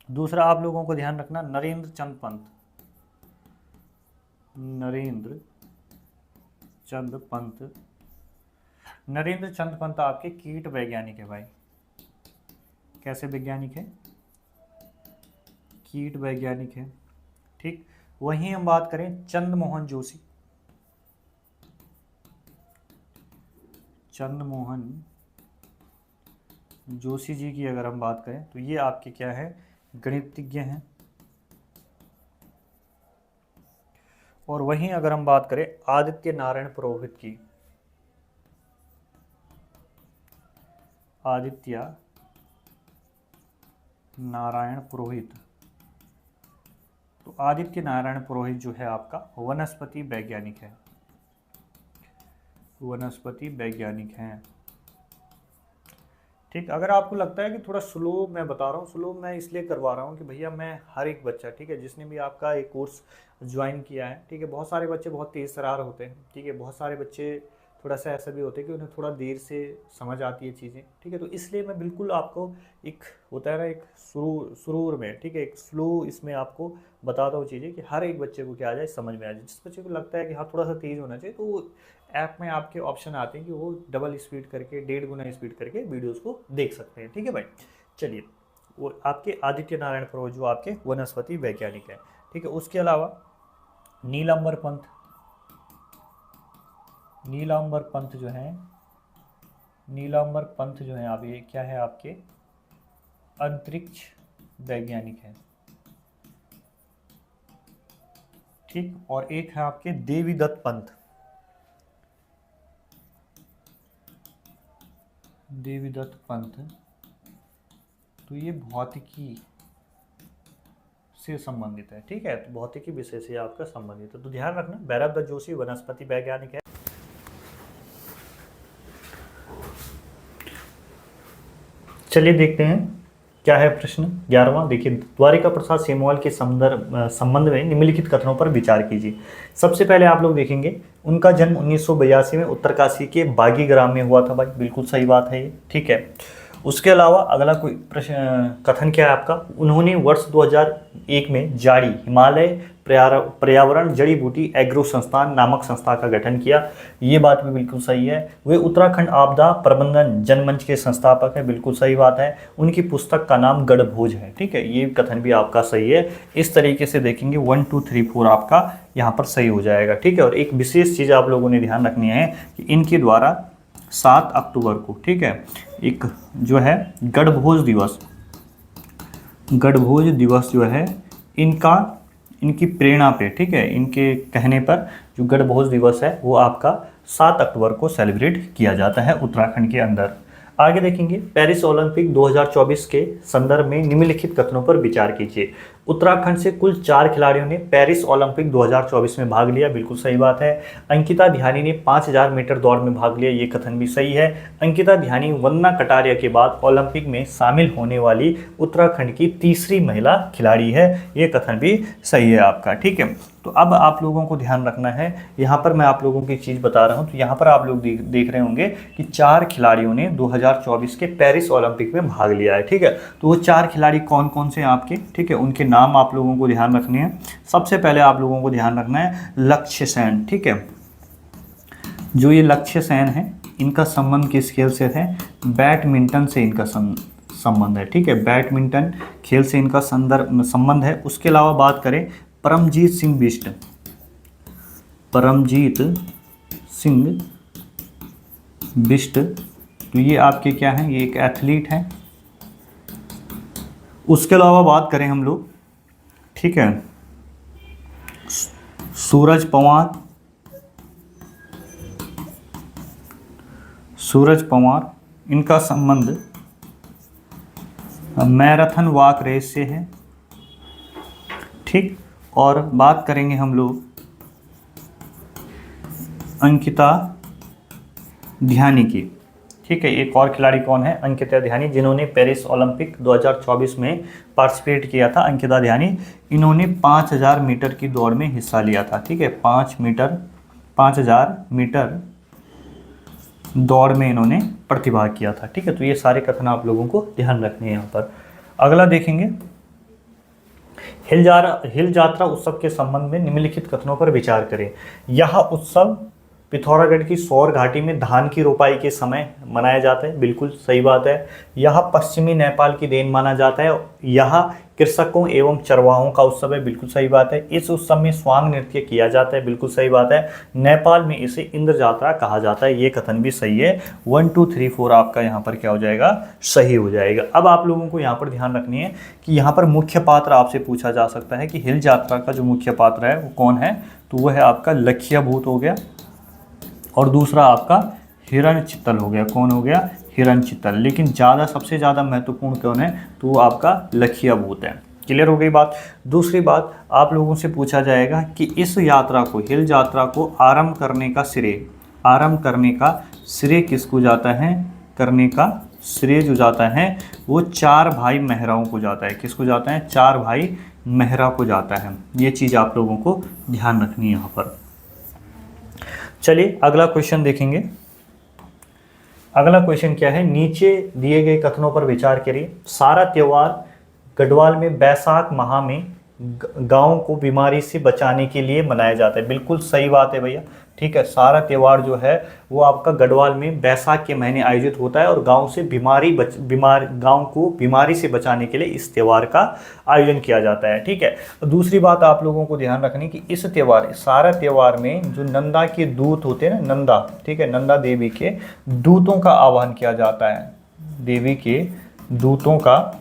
दूसरा आप लोगों को ध्यान रखना नरेंद्र चंद पंत, नरेंद्र चंद पंत नरेंद्र चंद पंत आपके कीट वैज्ञानिक है भाई। कैसे वैज्ञानिक है? कीट वैज्ञानिक है। ठीक, वहीं हम बात करें चंद्रमोहन जोशी, चंद्रमोहन जोशी जी की अगर हम बात करें तो ये आपके क्या है, गणितज्ञ हैं। और वहीं अगर हम बात करें आदित्य नारायण पुरोहित की, आदित्य नारायण पुरोहित, तो आदित्य नारायण पुरोहित जो है आपका वनस्पति वैज्ञानिक है, वनस्पति वैज्ञानिक हैं। ठीक, अगर आपको लगता है कि थोड़ा स्लो मैं बता रहा हूँ, स्लो मैं इसलिए करवा रहा हूँ कि भैया मैं हर एक बच्चा, ठीक है, जिसने भी आपका एक कोर्स ज्वाइन किया है, ठीक है, बहुत सारे बच्चे बहुत तेज़ तर्रार होते हैं, ठीक है, बहुत सारे बच्चे थोड़ा सा ऐसा भी होता है कि उन्हें थोड़ा देर से समझ आती है चीज़ें, ठीक है, तो इसलिए मैं बिल्कुल आपको एक होता है ना एक सुरूर में, ठीक है, एक स्लो इसमें आपको बताता हूँ चीज़ें कि हर एक बच्चे को क्या आ जाए, समझ में आ जाए। जिस बच्चे को लगता है कि हाँ थोड़ा सा तेज़ होना चाहिए, तो वो ऐप में आपके ऑप्शन आते हैं कि वो डबल स्पीड करके, 1.5 गुना स्पीड करके वीडियोज़ को देख सकते हैं। ठीक है भाई, चलिए, वो आपके आदित्य नारायण पुरोहित जो आपके वनस्पति वैज्ञानिक हैं। ठीक है, उसके अलावा नीलांबर पंत, नीलांबर पंत जो है, नीलांबर पंत जो है आप, ये क्या है आपके अंतरिक्ष वैज्ञानिक है। ठीक, और एक है आपके देवीदत्त पंत, देवीदत्त पंत, तो ये भौतिकी से संबंधित है। ठीक है, तो भौतिकी विषय से आपका संबंधित है, तो ध्यान रखना भैरवदत्त जोशी वनस्पति वैज्ञानिक है। चलिए देखते हैं क्या है प्रश्न 11वां। देखिए, द्वारिका प्रसाद सेमवाल के संबंध में निम्नलिखित कथनों पर विचार कीजिए। सबसे पहले आप लोग देखेंगे उनका जन्म 1982 में उत्तरकाशी के बागी ग्राम में हुआ था भाई, बिल्कुल सही बात है ये। ठीक है, उसके अलावा अगला कोई प्रश्न कथन क्या है आपका, उन्होंने वर्ष 2001 में जारी हिमालय पर्यावरण जड़ी बूटी एग्रो संस्थान नामक संस्था का गठन किया। ये बात भी बिल्कुल सही है। वे उत्तराखंड आपदा प्रबंधन जनमंच के संस्थापक हैं, बिल्कुल सही बात है। उनकी पुस्तक का नाम गढ़भोज है। ठीक है, ये कथन भी आपका सही है। इस तरीके से देखेंगे 1 2 3 4 आपका यहाँ पर सही हो जाएगा। ठीक है, और एक विशेष चीज़ आप लोगों ने ध्यान रखनी है कि इनके द्वारा 7 अक्टूबर को, ठीक है, एक जो है गढ़भोज दिवस, गढ़भोज दिवस जो है इनकी प्रेरणा पे, ठीक है, इनके कहने पर जो गढ़भोज दिवस है वो आपका 7 अक्टूबर को सेलिब्रेट किया जाता है उत्तराखंड के अंदर। आगे देखेंगे पेरिस ओलंपिक 2024 के संदर्भ में निम्नलिखित कथनों पर विचार कीजिए। उत्तराखंड से कुल 4 खिलाड़ियों ने पेरिस ओलंपिक 2024 में भाग लिया, बिल्कुल सही बात है। अंकिता ध्यानी ने 5000 मीटर दौड़ में भाग लिया, ये कथन भी सही है। अंकिता ध्यानी वंदना कटारिया के बाद ओलंपिक में शामिल होने वाली उत्तराखंड की तीसरी महिला खिलाड़ी है, ये कथन भी सही है आपका। ठीक है, तो अब आप लोगों को ध्यान रखना है, यहाँ पर मैं आप लोगों की चीज़ बता रहा हूँ, तो यहाँ पर आप लोग देख रहे होंगे कि 4 खिलाड़ियों ने 2024 के पेरिस ओलंपिक में भाग लिया है। ठीक है, तो वो 4 खिलाड़ी कौन कौन से हैं आपके, ठीक है, उनके नाम आप लोगों को ध्यान रखने हैं। सबसे पहले आप लोगों को ध्यान रखना है लक्ष्य सेन। ठीक है, जो ये लक्ष्य सेन है इनका संबंध किस खेल से है, बैडमिंटन से इनका संबंध है। ठीक है, बैडमिंटन खेल से इनका संबंध है। उसके अलावा बात करें परमजीत सिंह बिष्ट, परमजीत सिंह बिष्ट, तो ये आपके क्या हैं, ये एक एथलीट हैं। उसके अलावा बात करें हम लोग, ठीक है, सूरज पवार, सूरज पवार, इनका संबंध मैराथन वॉक रेस से है। ठीक, और बात करेंगे हम लोग अंकिता ध्यानी की। ठीक है, एक और खिलाड़ी कौन है, अंकिता ध्यानी, जिन्होंने पेरिस ओलंपिक 2024 में पार्टिसिपेट किया था। अंकिता ध्यानी, इन्होंने 5000 मीटर की दौड़ में हिस्सा लिया था। ठीक है, 5000 मीटर दौड़ में इन्होंने प्रतिभाग किया था। ठीक है, तो ये सारे कथन आप लोगों को ध्यान रखने हैं यहाँ पर। अगला देखेंगे हिल यात्रा उत्सव के संबंध में निम्नलिखित कथनों पर विचार करें। यह उत्सव पिथौरागढ़ की सौर घाटी में धान की रोपाई के समय मनाया जाता है, बिल्कुल सही बात है। यह पश्चिमी नेपाल की देन माना जाता है। यह कृषकों एवं चरवाहों का उत्सव है, बिल्कुल सही बात है। इस उत्सव में स्वांग नृत्य किया जाता है, बिल्कुल सही बात है। नेपाल में इसे इंद्र जात्रा कहा जाता है, ये कथन भी सही है। 1 2 3 4 आपका यहाँ पर क्या हो जाएगा, सही हो जाएगा। अब आप लोगों को यहाँ पर ध्यान रखनी है कि यहाँ पर मुख्य पात्र आपसे पूछा जा सकता है कि हिल यात्रा का जो मुख्य पात्र है वो कौन है, तो वो है आपका लखिया भूत हो गया, और दूसरा आपका हिरण चित्तल हो गया। कौन हो गया, हिरण चित्तल। लेकिन ज़्यादा सबसे ज़्यादा महत्वपूर्ण कौन है, तो वो आपका लखिया भूत है। क्लियर हो गई बात। दूसरी बात आप लोगों से पूछा जाएगा कि इस यात्रा को, हिल यात्रा को आरंभ करने का श्रेय किसको जाता है, करने का श्रेय जो जाता है वो 4 भाई मेहराओं को जाता है। किसको जाता है, 4 भाई मेहरा को जाता है। ये चीज़ आप लोगों को ध्यान रखनी है यहाँ पर। चलिए अगला क्वेश्चन देखेंगे। अगला क्वेश्चन क्या है, नीचे दिए गए कथनों पर विचार करिए। सारा त्योहार गढ़वाल में बैसाख माह में गांव को बीमारी से बचाने के लिए मनाया जाता है, बिल्कुल सही बात है भैया। ठीक है, सारा त्यौहार जो है वो आपका गढ़वाल में बैसाख के महीने आयोजित होता है और गांव को बीमारी से बचाने के लिए इस त्यौहार का आयोजन किया जाता है। ठीक है, दूसरी बात आप लोगों को ध्यान रखनी कि इस त्यौहार, सारा त्यौहार में जो नंदा के दूत होते हैं ना, नंदा, ठीक है, नंदा देवी के दूतों का आह्वान किया जाता है। देवी के दूतों का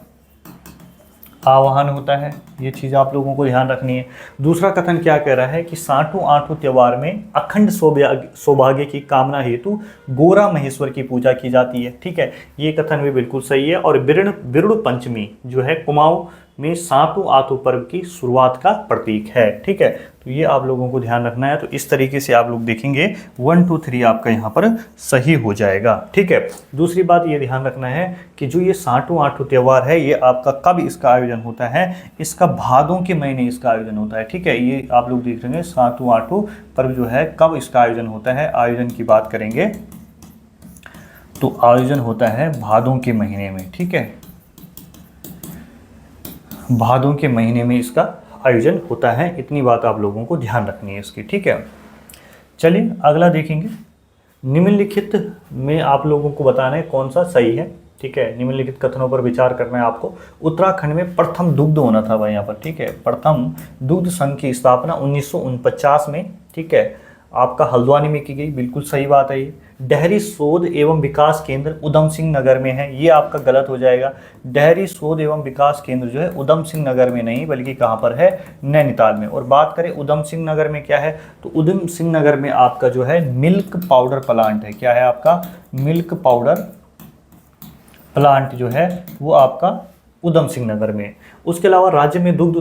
आवाहन होता है, ये चीज़ आप लोगों को ध्यान रखनी है। दूसरा कथन क्या कह रहा है कि साठों आठों त्यौहार में अखंड सौभाग्य की कामना हेतु गोरा महेश्वर की पूजा की जाती है। ठीक है, ये कथन भी बिल्कुल सही है। और बिरुड़ पंचमी जो है कुमाऊं में सातों आठों पर्व की शुरुआत का प्रतीक है। ठीक है, तो ये आप लोगों को ध्यान रखना है। तो इस तरीके से आप लोग देखेंगे 1 2 3 आपका यहाँ पर सही हो जाएगा। ठीक है, दूसरी बात ये ध्यान रखना है कि जो ये सातों आठों त्यौहार है ये आपका कब इसका आयोजन होता है, इसका भादों के महीने इसका आयोजन होता है। ठीक है, ये आप लोग देख रहे हैं सातों आठों पर्व जो है कब इसका आयोजन होता है। आयोजन की बात करेंगे तो आयोजन होता है भादों के महीने में। ठीक है, भादों के महीने में इसका आयोजन होता है। इतनी बात आप लोगों को ध्यान रखनी है इसकी। ठीक है, चलिए अगला देखेंगे। निम्नलिखित में आप लोगों को बताना है कौन सा सही है। ठीक है, निम्नलिखित कथनों पर विचार करना है आपको। उत्तराखंड में प्रथम दुग्ध होना था भाई यहाँ पर। ठीक है, प्रथम दुग्ध संघ की स्थापना 1949 में, ठीक है, आपका हल्द्वानी में की गई, बिल्कुल सही बात है ये। डेयरी शोध एवं विकास केंद्र उधम सिंह नगर में है, ये आपका गलत हो जाएगा। डेयरी शोध एवं विकास केंद्र जो है उधम सिंह नगर में नहीं बल्कि कहाँ पर है, नैनीताल में। और बात करें उधम सिंह नगर में क्या है, तो उधम सिंह नगर में आपका जो है मिल्क पाउडर प्लांट है। क्या है आपका, मिल्क पाउडर प्लांट जो है वो आपका उधम सिंह नगर में। उसके अलावा राज्य में दुग्ध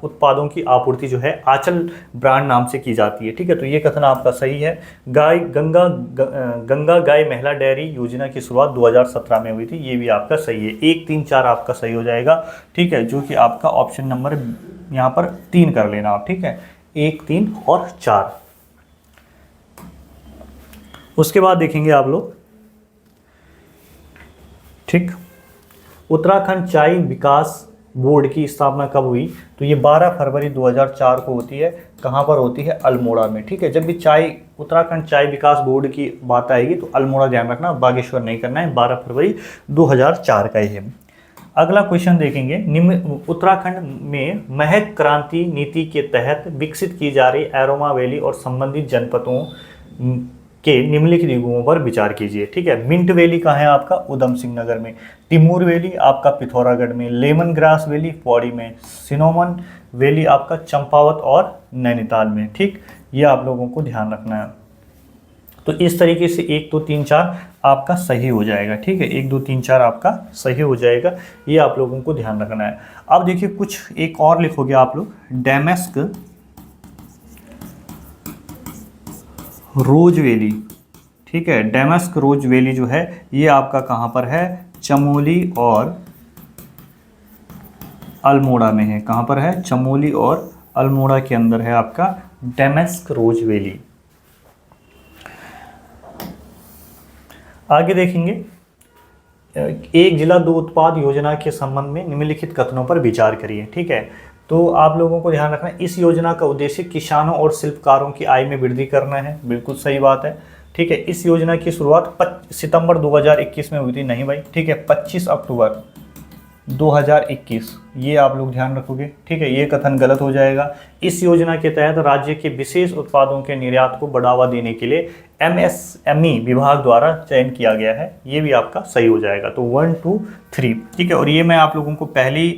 उत्पादों की आपूर्ति जो है आंचल ब्रांड नाम से की जाती है। ठीक है, तो ये कथन आपका सही है। गंगा गाय महिला डेयरी योजना की शुरुआत 2017 में हुई थी, ये भी आपका सही है। 1 3 4 आपका सही हो जाएगा। ठीक है, जो कि आपका ऑप्शन नंबर यहाँ पर 3 कर लेना आप। ठीक है, 1 3 और 4। उसके बाद देखेंगे आप लोग, ठीक, उत्तराखंड चाय विकास बोर्ड की स्थापना कब हुई, तो ये 12 फरवरी 2004 को होती है। कहाँ पर होती है, अल्मोड़ा में। ठीक है, जब भी उत्तराखंड चाय विकास बोर्ड की बात आएगी तो अल्मोड़ा ध्यान रखना, बागेश्वर नहीं करना है। 12 फरवरी 2004 का ही है। अगला क्वेश्चन देखेंगे। उत्तराखंड में महक क्रांति नीति के तहत विकसित की जा रही एरोमा वैली और संबंधित जनपदों के निम्नलिखित युगों पर विचार कीजिए। ठीक है, मिंट वैली कहाँ है आपका, उधम सिंह नगर में। तिमूर वैली आपका पिथौरागढ़ में। लेमन ग्रास वैली पौड़ी में। सिनोमन वैली आपका चंपावत और नैनीताल में। ठीक, ये आप लोगों को ध्यान रखना है। तो इस तरीके से 1 2 3 4 आपका सही हो जाएगा। ठीक है, 1 2 3 4 आपका सही हो जाएगा, ये आप लोगों को ध्यान रखना है। अब देखिए कुछ एक और लिखोगे आप लोग, डेमेस्क रोज वैली। ठीक है, डेमस्क रोज वैली जो है ये आपका कहाँ पर है, चमोली और अल्मोड़ा में है। कहाँ पर है, चमोली और अल्मोड़ा के अंदर है आपका डेमस्क रोज वैली। आगे देखेंगे, एक जिला 2 उत्पाद योजना के संबंध में निम्नलिखित कथनों पर विचार करिए। ठीक है, तो आप लोगों को ध्यान रखना है इस योजना का उद्देश्य किसानों और शिल्पकारों की आय में वृद्धि करना है, बिल्कुल सही बात है। ठीक है, इस योजना की शुरुआत सितंबर 2021 में हुई थी, नहीं भाई, ठीक है, 25 अक्टूबर 2021, ये आप लोग ध्यान रखोगे। ठीक है, ये कथन गलत हो जाएगा। इस योजना के तहत राज्य के विशेष उत्पादों के निर्यात को बढ़ावा देने के लिए MSME विभाग द्वारा चयन किया गया है, ये भी आपका सही हो जाएगा। तो 1 2 3, ठीक है। और ये मैं आप लोगों को पहली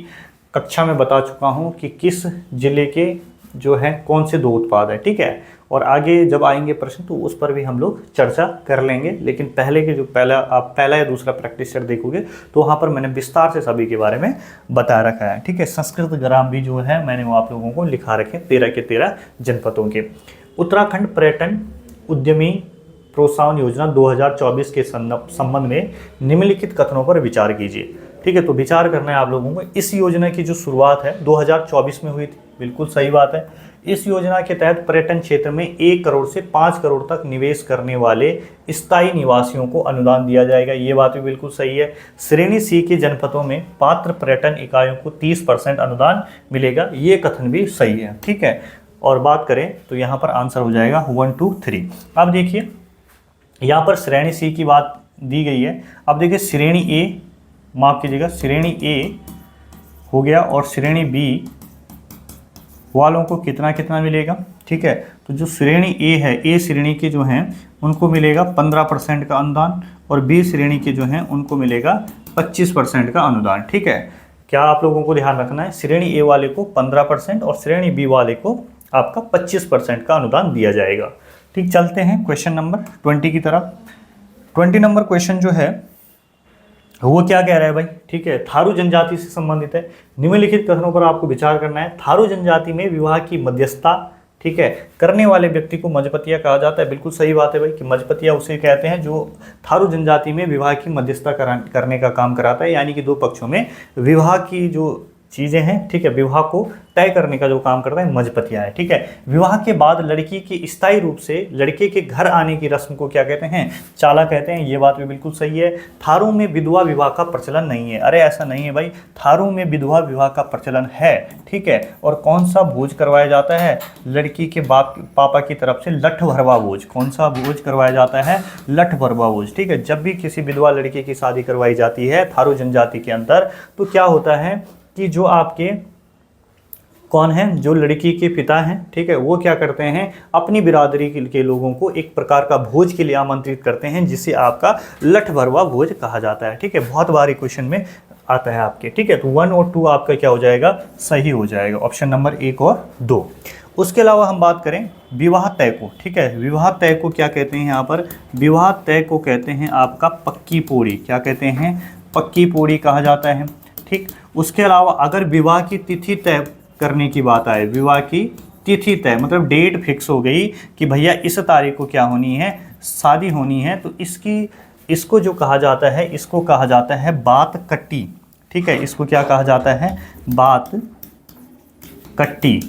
कक्षा में बता चुका हूँ कि किस जिले के जो है कौन से 2 उत्पाद है, ठीक है। और आगे जब आएंगे प्रश्न तो उस पर भी हम लोग चर्चा कर लेंगे, लेकिन पहले के जो पहला या दूसरा प्रैक्टिस सेट देखोगे तो वहाँ पर मैंने विस्तार से सभी के बारे में बता रखा है। ठीक है, संस्कृत ग्राम भी जो है मैंने वो आप लोगों को लिखा रखे 13 के 13 जनपदों के। उत्तराखंड पर्यटन उद्यमी प्रोत्साहन योजना 2024 के संबंध में निम्नलिखित कथनों पर विचार कीजिए। ठीक है, तो विचार करना है आप लोगों को। इस योजना की जो शुरुआत है 2024 में हुई थी, बिल्कुल सही बात है। इस योजना के तहत पर्यटन क्षेत्र में 1 करोड़ से 5 करोड़ तक निवेश करने वाले स्थायी निवासियों को अनुदान दिया जाएगा, ये बात भी बिल्कुल सही है। श्रेणी सी के जनपदों में पात्र पर्यटन इकाइयों को 30% अनुदान मिलेगा, ये कथन भी सही है। ठीक है, और बात करें तो यहाँ पर आंसर हो जाएगा 1 2 3। अब देखिए यहाँ पर श्रेणी सी की बात दी गई है। अब देखिए श्रेणी ए, माफ कीजिएगा, श्रेणी ए हो गया और श्रेणी बी वालों को कितना कितना मिलेगा। ठीक है, तो जो श्रेणी ए है, ए श्रेणी के जो हैं उनको मिलेगा 15% का अनुदान और बी श्रेणी के जो हैं उनको मिलेगा 25% का अनुदान। ठीक है, क्या आप लोगों को ध्यान रखना है, श्रेणी ए वाले को 15% और श्रेणी बी वाले को आपका 25% का अनुदान दिया जाएगा। ठीक, चलते हैं क्वेश्चन नंबर 20 की तरफ। 20 नंबर क्वेश्चन जो है वो क्या कह रहा है भाई। ठीक है, थारू जनजाति से संबंधित है। निम्नलिखित कथनों पर आपको विचार करना है। थारू जनजाति में विवाह की मध्यस्थता, ठीक है, करने वाले व्यक्ति को मजपतिया कहा जाता है, बिल्कुल सही बात है भाई कि मजपतिया उसे कहते हैं जो थारू जनजाति में विवाह की मध्यस्थता करने का काम कराता है, यानी कि 2 पक्षों में विवाह की जो चीज़ें हैं, ठीक है, विवाह को तय करने का जो काम करता है मजपतिया है। ठीक है, विवाह के बाद लड़की की स्थायी रूप से लड़के के घर आने की रस्म को क्या कहते हैं, चाला कहते हैं, ये बात भी बिल्कुल सही है। थारू में विधवा विवाह का प्रचलन नहीं है, अरे ऐसा नहीं है भाई, थारू में विधवा विवाह का प्रचलन है। ठीक है, और कौन सा भोज करवाया जाता है, लड़की के पापा की तरफ से लठ भरवा भोज। कौन सा भोज करवाया जाता है, लठ भरवा भोज। ठीक है, जब भी किसी विधवा लड़की की शादी करवाई जाती है थारू जनजाति के अंदर, तो क्या होता है कि जो आपके कौन हैं, जो लड़की के पिता हैं, ठीक है, वो क्या करते हैं, अपनी बिरादरी के लोगों को एक प्रकार का भोज के लिए आमंत्रित करते हैं, जिसे आपका लठ भरवा भोज कहा जाता है। ठीक है, बहुत बारी क्वेश्चन में आता है आपके। ठीक है, तो 1 और 2 आपका क्या हो जाएगा, सही हो जाएगा, ऑप्शन नंबर 1 और 2। उसके अलावा हम बात करें विवाह तय को। ठीक है, विवाह तय को क्या कहते हैं, यहाँ पर विवाह तय को कहते हैं आपका पक्की पोड़ी। क्या कहते हैं, पक्की पोड़ी कहा जाता है। ठीक, उसके अलावा अगर विवाह की तिथि तय करने की बात आए, विवाह की तिथि तय मतलब डेट फिक्स हो गई कि भैया इस तारीख को क्या होनी है, शादी होनी है, तो इसको जो कहा जाता है, इसको कहा जाता है बात कट्टी। ठीक है, इसको क्या कहा जाता है, बात कट्टी।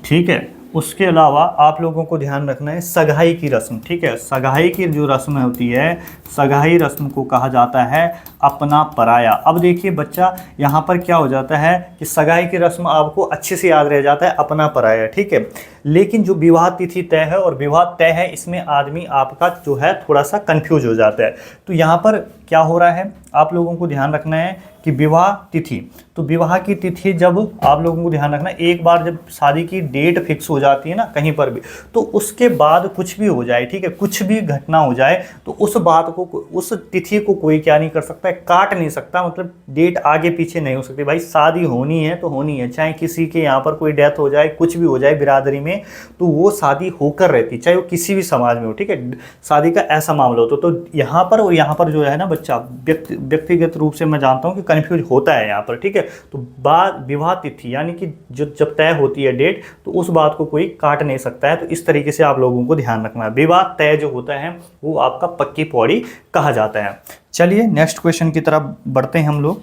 ठीक है, उसके अलावा आप लोगों को ध्यान रखना है सगाई की रस्म। ठीक है, सगाई की जो रस्म होती है, सगाई रस्म को कहा जाता है अपना पराया। अब देखिए बच्चा, यहाँ पर क्या हो जाता है कि सगाई की रस्म आपको अच्छे से याद रह जाता है, अपना पराया। ठीक है, लेकिन जो विवाह तिथि तय है और विवाह तय है, इसमें आदमी आपका जो है थोड़ा सा कंफ्यूज हो जाता है। तो यहाँ पर क्या हो रहा है, आप लोगों को ध्यान रखना है कि विवाह तिथि, तो विवाह की तिथि जब आप लोगों को ध्यान रखना, एक बार जब शादी की डेट फिक्स हो जाती है ना कहीं पर भी, तो उसके बाद कुछ भी हो जाए, ठीक है, कुछ भी घटना हो जाए, तो उस बात को, उस तिथि को कोई क्या नहीं कर सकता है, काट नहीं सकता। मतलब डेट आगे पीछे नहीं हो सकती भाई, शादी होनी है तो होनी है, चाहे किसी के यहाँ पर कोई डेथ हो जाए, कुछ भी हो जाए बिरादरी में, तो वो शादी होकर रहती, चाहे वो किसी भी समाज में हो। ठीक है, शादी का ऐसा मामला हो तो यहाँ पर और यहाँ पर जो है ना बच्चा, व्यक्तिगत रूप से मैं जानता हूँ कि कन्फ्यूज होता है यहाँ पर। ठीक है, तो बात विवाह तिथि यानी कि जो जब तय होती है डेट, तो उस बात को कोई काट नहीं सकता है। तो इस तरीके से आप लोगों को ध्यान रखना है, विवाह तय जो होता है वो आपका पक्की पौड़ी कहा जाता है। चलिए नेक्स्ट क्वेश्चन की तरफ बढ़ते हैं हम लोग।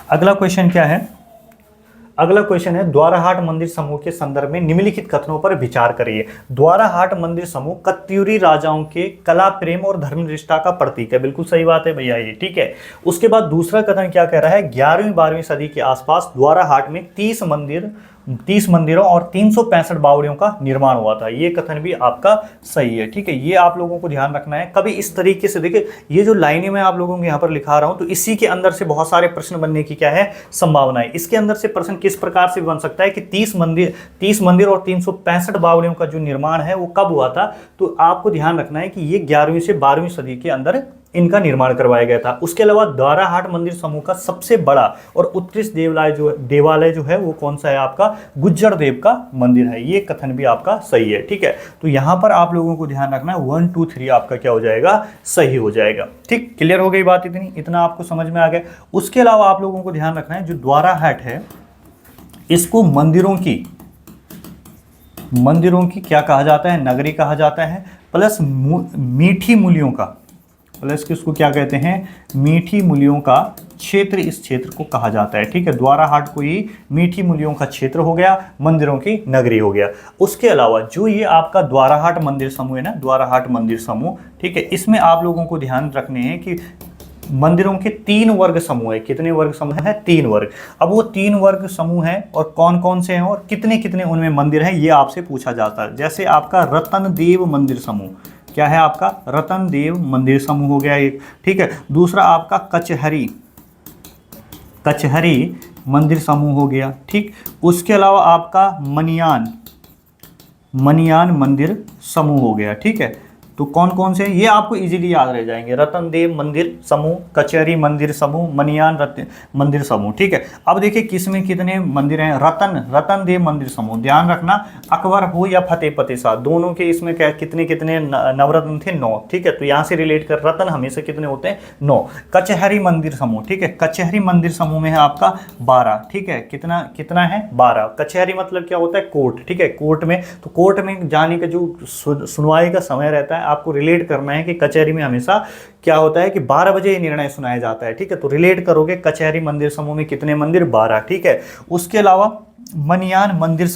अगला क्वेश्चन क्या है, अगला क्वेश्चन है, द्वाराहाट मंदिर समूह के संदर्भ में निम्नलिखित कथनों पर विचार करिए। द्वाराहाट मंदिर समूह कत्यूरी राजाओं के कला प्रेम और धर्मनिष्ठा का प्रतीक है। बिल्कुल सही बात है भैया ये, ठीक है। उसके बाद दूसरा कथन क्या कह रहा है, 11वीं-12वीं सदी के आसपास द्वाराहाट में 30 मंदिरों और 365 बावड़ियों का निर्माण हुआ था। ये कथन भी आपका सही है, ठीक है। ये आप लोगों को ध्यान रखना है। कभी इस तरीके से देखिए, ये जो लाइनें मैं आप लोगों को यहाँ पर लिखा रहा हूँ, तो इसी के अंदर से बहुत सारे प्रश्न बनने की क्या है, संभावना है। इसके अंदर से प्रश्न किस प्रकार से बन सकता है कि 30 मंदिर और 365 बावड़ियों का जो निर्माण है वो कब हुआ था। तो आपको ध्यान रखना है कि ये 11वीं से 12वीं सदी के अंदर इनका निर्माण करवाया गया था। उसके अलावा द्वाराहाट मंदिर समूह का सबसे बड़ा और उत्कृष्ट देवालय जो है वो कौन सा है आपका, गुज्जर देव का मंदिर है। ये कथन भी आपका सही है, ठीक है। तो यहाँ पर आप लोगों को ध्यान रखना है 1 2 3 आपका क्या हो जाएगा, सही हो जाएगा। ठीक, क्लियर हो गई बात, इतना आपको समझ में आ गया। उसके अलावा आप लोगों को ध्यान रखना है, जो द्वाराहाट है इसको मंदिरों की क्या कहा जाता है, नगरी कहा जाता है, प्लस मीठी मूल्यों का, प्लस किसको क्या कहते हैं, मीठी मूल्यों का क्षेत्र, इस क्षेत्र को कहा जाता है, ठीक है। द्वाराहाट को ही मीठी मूल्यों का क्षेत्र हो गया, मंदिरों की नगरी हो गया। उसके अलावा जो ये आपका द्वाराहाट मंदिर समूह है ना, द्वाराहाट मंदिर समूह, ठीक है, इसमें आप लोगों को ध्यान रखने हैं कि मंदिरों के 3 वर्ग समूह है। कितने वर्ग समूह है, 3 वर्ग। अब वो 3 वर्ग समूह है और कौन कौन से हैं और कितने कितने उनमें मंदिर हैं, ये आपसे पूछा जाता है। जैसे आपका रतन देव मंदिर समूह, क्या है आपका, रतन देव मंदिर समूह हो गया एक, ठीक है। दूसरा आपका कचहरी मंदिर समूह हो गया, ठीक। उसके अलावा आपका मनियान मंदिर समूह हो गया, ठीक है। तो कौन कौन से, ये आपको इजीली याद रह जाएंगे, रतन देव मंदिर समूह, कचहरी मंदिर समूह, मनियान मंदिर समूह, ठीक है। अब देखिए किसमें कितने मंदिर हैं, रतन देव मंदिर समूह, ध्यान रखना अकबर हो या फतेह शाह, दोनों के इसमें क्या कितने कितने नवरत्न थे, 9, ठीक है। तो यहाँ से रिलेट कर रतन हमेशा कितने होते हैं, 9। कचहरी मंदिर समूह, ठीक है, कचहरी मंदिर समूह में है आपका 12, ठीक है। कितना है, 12। कचहरी मतलब क्या होता है, कोर्ट, ठीक है, कोर्ट में, तो कोर्ट में जाने का जो सुनवाई का समय रहता है, आपको रिलेट करना है कि कचहरी में हमेशा क्या होता है कि 12 बजे निर्णय सुनाया जाता है, ठीक है। तो रिलेट करोगे, कचहरी मंदिर समूह में कितने मंदिर, 12, ठीक है। उसके अलावा मनियान मंदिर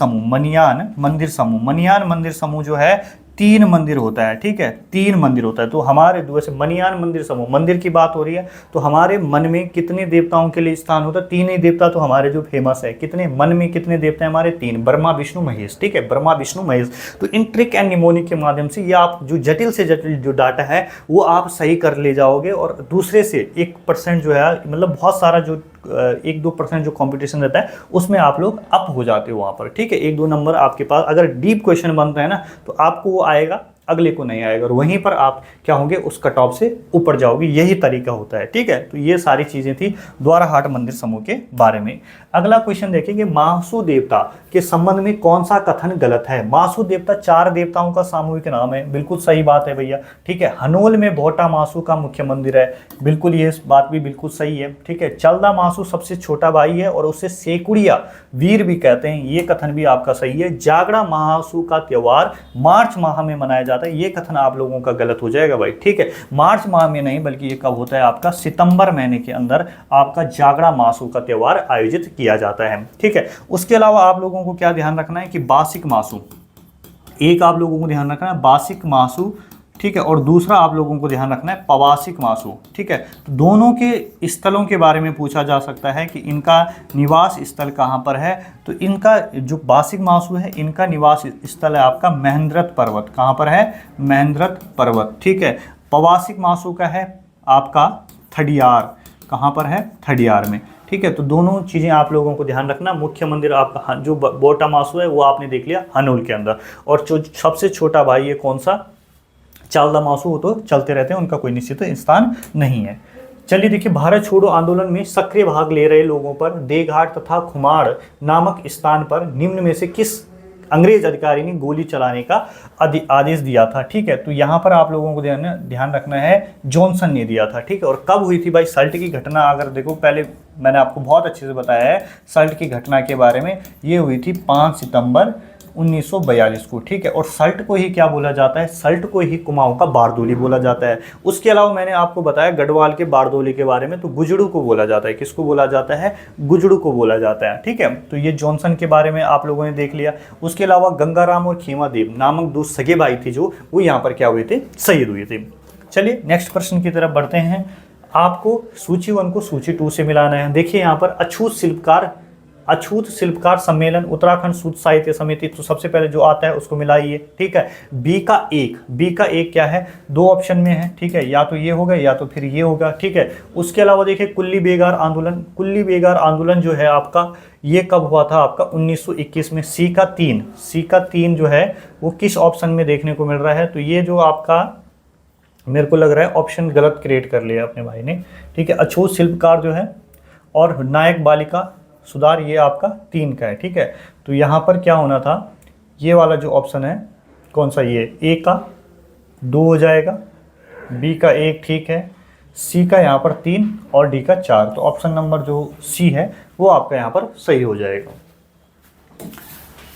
समूह जो है 3 मंदिर होता है, ठीक है, 3 मंदिर होता है। तो हमारे वैसे मनियान मंदिर समूह, मंदिर की बात हो रही है, तो हमारे मन में कितने देवताओं के लिए स्थान होता है, 3 ही देवता तो हमारे जो फेमस है। कितने मन में कितने देवता हैं हमारे, 3, ब्रह्मा विष्णु महेश, ठीक है, ब्रह्मा विष्णु महेश। तो इन ट्रिक एंड निमोनिक के माध्यम से ये आप जो जटिल से जटिल जो डाटा है वो आप सही कर ले जाओगे, और दूसरे से 1% जो है, मतलब बहुत सारा जो 1-2% जो कंपटीशन रहता है उसमें आप लोग अप हो जाते हो वहाँ पर, ठीक है। 1-2 नंबर आपके पास अगर डीप क्वेश्चन बनता है ना, तो आपको वो आएगा, अगले को नहीं आएगा, और वहीं पर आप क्या होंगे, उस कट ऑफ से ऊपर जाओगे। यही तरीका होता है, ठीक है। तो ये सारी चीज़ें थी द्वाराहाट मंदिर समूह के बारे में। अगला क्वेश्चन देखेंगे, महासु देवता के संबंध में कौन सा कथन गलत है। महासु देवता 4 देवताओं का सामूहिक नाम है, बिल्कुल सही बात है भैया, ठीक है। हनोल में भोटा मासु का मुख्य मंदिर है, बिल्कुल ये बात भी बिल्कुल सही है, ठीक है। चलदा मासु सबसे छोटा भाई है और उसे सेकुड़िया वीर भी कहते हैं, ये कथन भी आपका सही है। जागड़ा महासु का त्योहार मार्च माह में मनाया जाता है, ये कथन आप लोगों का गलत हो जाएगा भाई, ठीक है। मार्च माह में नहीं, बल्कि ये कब होता है आपका, सितंबर महीने के अंदर आपका जागड़ा मासु का त्योहार आयोजित किया जाता है, ठीक है। उसके अलावा आप लोगों को क्या ध्यान रखना है कि बासिक मासु, एक आप लोगों को ध्यान रखना है बासिक मासु, ठीक है, और दूसरा आप लोगों को ध्यान रखना है पवासिक मासु, ठीक है। तो दोनों के स्थलों के बारे में पूछा जा सकता है कि इनका निवास स्थल कहाँ पर है। तो इनका जो बासिक मासु है, इनका निवास स्थल है आपका महेंद्रत पर्वत, कहाँ पर है, महेंद्रत पर्वत, ठीक है। पवासिक मासु का है आपका थडियार, कहाँ पर है, थडियार में, ठीक है। तो दोनों चीज़ें आप लोगों को ध्यान रखना। मुख्य मंदिर आपका जो बोटा मासु है वो आपने देख लिया हनोल के अंदर, और जो सबसे छोटा भाई है कौन सा, चालदा मासु, वो तो चलते रहते हैं, उनका कोई निश्चित स्थान नहीं है। चलिए देखिए, भारत छोड़ो आंदोलन में सक्रिय भाग ले रहे लोगों पर देघाट तथा खुमाड़ नामक स्थान पर निम्न में से किस अंग्रेज अधिकारी ने गोली चलाने का आदेश दिया था, ठीक है। तो यहाँ पर आप लोगों को ध्यान रखना है, जॉनसन ने दिया था, ठीक है। और कब हुई थी भाई, सल्ट की घटना, अगर देखो पहले मैंने आपको बहुत अच्छे से बताया है सल्ट की घटना के बारे में, ये हुई थी 5 सितंबर 1942 को, ठीक है। और सल्ट को ही क्या बोला जाता है, सल्ट को ही कुमाऊं का बारदोली बोला जाता है। उसके अलावा मैंने आपको बताया गढ़वाल के बारदोली के बारे में, तो गुजड़ू को बोला जाता है, किसको बोला जाता है, गुजड़ू को बोला जाता है, ठीक है। तो ये जॉनसन के बारे में आप लोगों ने देख लिया। उसके अलावा गंगाराम और खेमादेव नामक दो सगे भाई थे जो वो यहाँ पर क्या हुए थे, शहीद हुए थे। चलिए नेक्स्ट प्रश्न की तरफ बढ़ते हैं। आपको सूची 1 को सूची 2 से मिलाना है। देखिए यहाँ पर अछूत शिल्पकार सम्मेलन उत्तराखंड सूत साहित्य समिति, तो सबसे पहले जो आता है उसको मिलाइए, ठीक है। बी का एक क्या है, 2 ऑप्शन में है, ठीक है, या तो ये होगा या तो फिर ये होगा, ठीक है। उसके अलावा देखिए कुल्ली बेगार आंदोलन जो है आपका, ये कब हुआ था आपका 1921 में। सी का 3 जो है वो किस ऑप्शन में देखने को मिल रहा है, तो ये जो आपका मेरे को लग रहा है ऑप्शन गलत क्रिएट कर लिया अपने भाई ने, ठीक है। अछूत शिल्पकार जो है और नायक बालिका सुधार, ये आपका 3 का है, ठीक है। तो यहाँ पर क्या होना था, ये वाला जो ऑप्शन है कौन सा, ये ए का 2 हो जाएगा, बी का 1 ठीक है, सी का यहाँ पर 3 और डी का 4। तो ऑप्शन नंबर जो सी है वो आपका यहाँ पर सही हो जाएगा।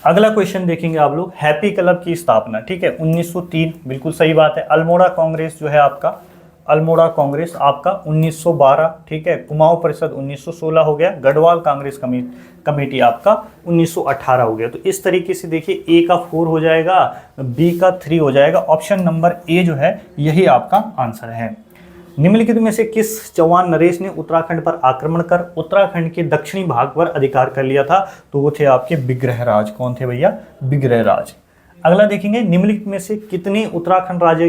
अगला क्वेश्चन देखेंगे आप लोग, हैप्पी क्लब की स्थापना, ठीक है, 1903, बिल्कुल सही बात है। अल्मोड़ा कांग्रेस जो है आपका, अल्मोड़ा कांग्रेस आपका 1912, ठीक है। कुमाऊं परिषद 1916 हो गया। गढ़वाल कांग्रेस कमेटी आपका 1918 हो गया। तो इस तरीके से देखिए ए का 4 हो जाएगा, बी का 3 हो जाएगा। ऑप्शन नंबर ए जो है यही आपका आंसर है। निम्नलिखित में से किस जवान नरेश ने उत्तराखंड पर आक्रमण कर उत्तराखंड के दक्षिणी भाग पर अधिकार कर लिया था, तो वो थे आपके विग्रहराज। कौन थे भैया, विग्रहराज। अगला देखेंगे, निम्नलिखित में से कितने उत्तराखंड राज्य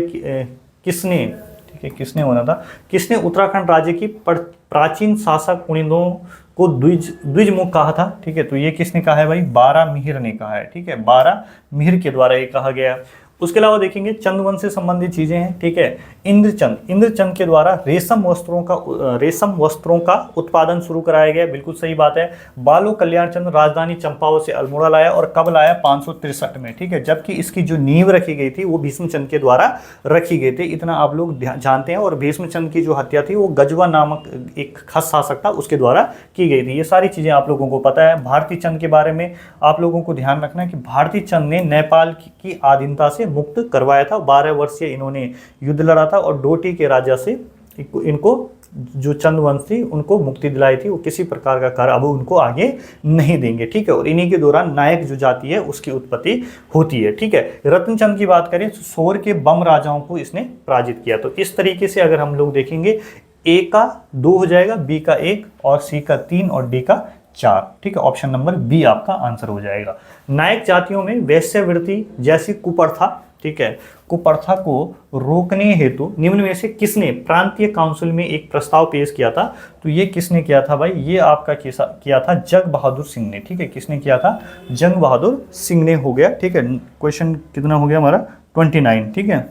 किसने होना था, किसने उत्तराखंड राज्य की प्राचीन शासक कुनिंदों को द्विजमुख कहा था, ठीक है। तो ये किसने कहा है भाई, 12 मिहिर ने कहा है, ठीक है, 12 मिहिर के द्वारा ये कहा गया। उसके अलावा देखेंगे चंदवन से संबंधित चीजें हैं, ठीक है। इंद्रचंद के द्वारा रेशम वस्त्रों का उत्पादन शुरू कराया गया, बिल्कुल सही बात है। बालो कल्याण चंद राजधानी चंपावत से अल्मोड़ा लाया, और कब लाया, 563 में, ठीक है। जबकि इसकी जो नींव रखी गई थी वो भीष्मचंद के द्वारा रखी गई थी, इतना आप लोग जानते हैं। और भीष्मचंद की जो हत्या थी वो गजवा नामक एक खास शासक था उसके द्वारा की गई थी। ये सारी चीजें आप लोगों को पता है। भारती चंद के बारे में आप लोगों को ध्यान रखना है कि भारती चंद ने नेपाल की आधीनता से मुक्त करवाया था। 12 वर्षीय इन्होंने युद्ध लड़ा था और डोटी के राजा से इनको जो चंद वंश थी उनको मुक्ति दिलाई थी। वो किसी प्रकार का कार्य अब उनको आगे नहीं देंगे, ठीक है। और इन्हीं के दौरान नायक जो जाति है उसकी उत्पत्ति होती है, ठीक है। रत्नचंद की बात करें तो सोर के बम राजाओं को इसने पराजित किया। तो इस तरीके से अगर हम लोग देखेंगे, ए का 2 हो जाएगा, बी का 1 और सी का 3 और डी का 4, ठीक है। ऑप्शन नंबर बी आपका आंसर हो जाएगा। नायक जातियों में वैश्यवृत्ति जैसी कुप्रथा, ठीक है, कुप्रथा को रोकने हेतु निम्न में से किसने प्रांतीय काउंसिल में एक प्रस्ताव पेश किया था, तो ये किसने किया था भाई, ये आपका किया था जंग बहादुर सिंह ने, ठीक है। किसने किया था, जंग बहादुर सिंह ने हो गया, ठीक है। क्वेश्चन कितना हो गया हमारा 29, ठीक है।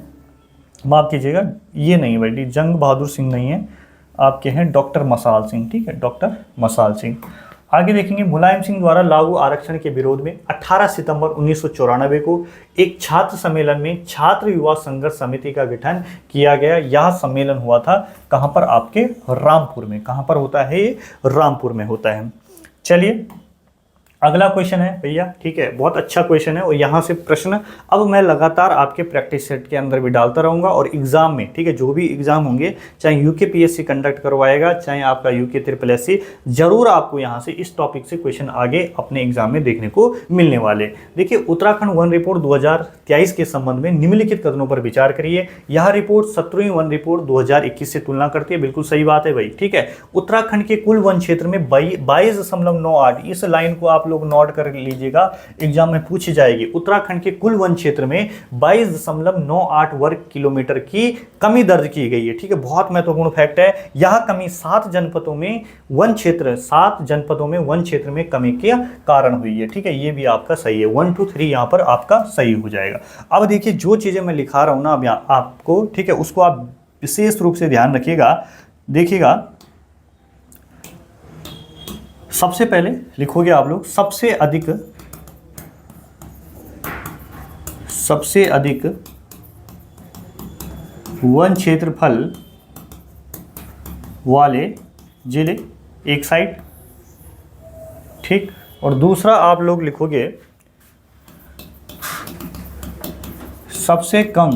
माफ कीजिएगा, ये नहीं भाई, जंग बहादुर सिंह नहीं है, आपके हैं डॉक्टर मसाल सिंह, ठीक है, डॉक्टर मसाल सिंह। आगे देखेंगे, मुलायम सिंह द्वारा लागू आरक्षण के विरोध में 18 सितंबर 1994 को एक छात्र सम्मेलन में छात्र युवा संघर्ष समिति का गठन किया गया। यह सम्मेलन हुआ था कहां पर, आपके रामपुर में। कहां पर होता है ये, रामपुर में होता है। चलिए अगला क्वेश्चन है भैया, ठीक है, बहुत अच्छा क्वेश्चन है। और यहाँ से प्रश्न अब मैं लगातार आपके प्रैक्टिस सेट के अंदर भी डालता रहूँगा और एग्जाम में, ठीक है, जो भी एग्जाम होंगे, चाहे यूके पीएससी कंडक्ट करवाएगा, चाहे आपका यूके SSSC, जरूर आपको यहाँ से इस टॉपिक से क्वेश्चन आगे अपने एग्जाम में देखने को मिलने वाले। देखिए, उत्तराखंड वन रिपोर्ट 2023 के संबंध में निम्नलिखित कथनों पर विचार करिए। यह रिपोर्ट 17वीं वन रिपोर्ट 2021 से तुलना करती है, बिल्कुल सही बात है भाई, ठीक है। उत्तराखंड के कुल वन क्षेत्र में 22.98, इस लाइन को आप लोग नोट कर लीजिएगा, एग्जाम में पूछी जाएगी। उत्तराखंड के कुल वन क्षेत्र में 22.98 वर्ग किलोमीटर की कमी दर्ज की गई है, ठीक है। बहुत महत्वपूर्ण फैक्ट है। यह कमी 7 जनपदों में वन क्षेत्र में कमी के कारण हुई है, ठीक है। ये भी आपका सही है, 1 2 3 यहां पर आपका सही हो जाएगा। अब देखिए, जो चीजें मैं लिखा रहा हूं ना अब आपको, ठीक है, उसको आप विशेष रूप से ध्यान रखिएगा। देखिएगा, सबसे पहले लिखोगे आप लोग सबसे अधिक वन क्षेत्रफल वाले जिले एक साइड, ठीक। और दूसरा आप लोग लिखोगे सबसे कम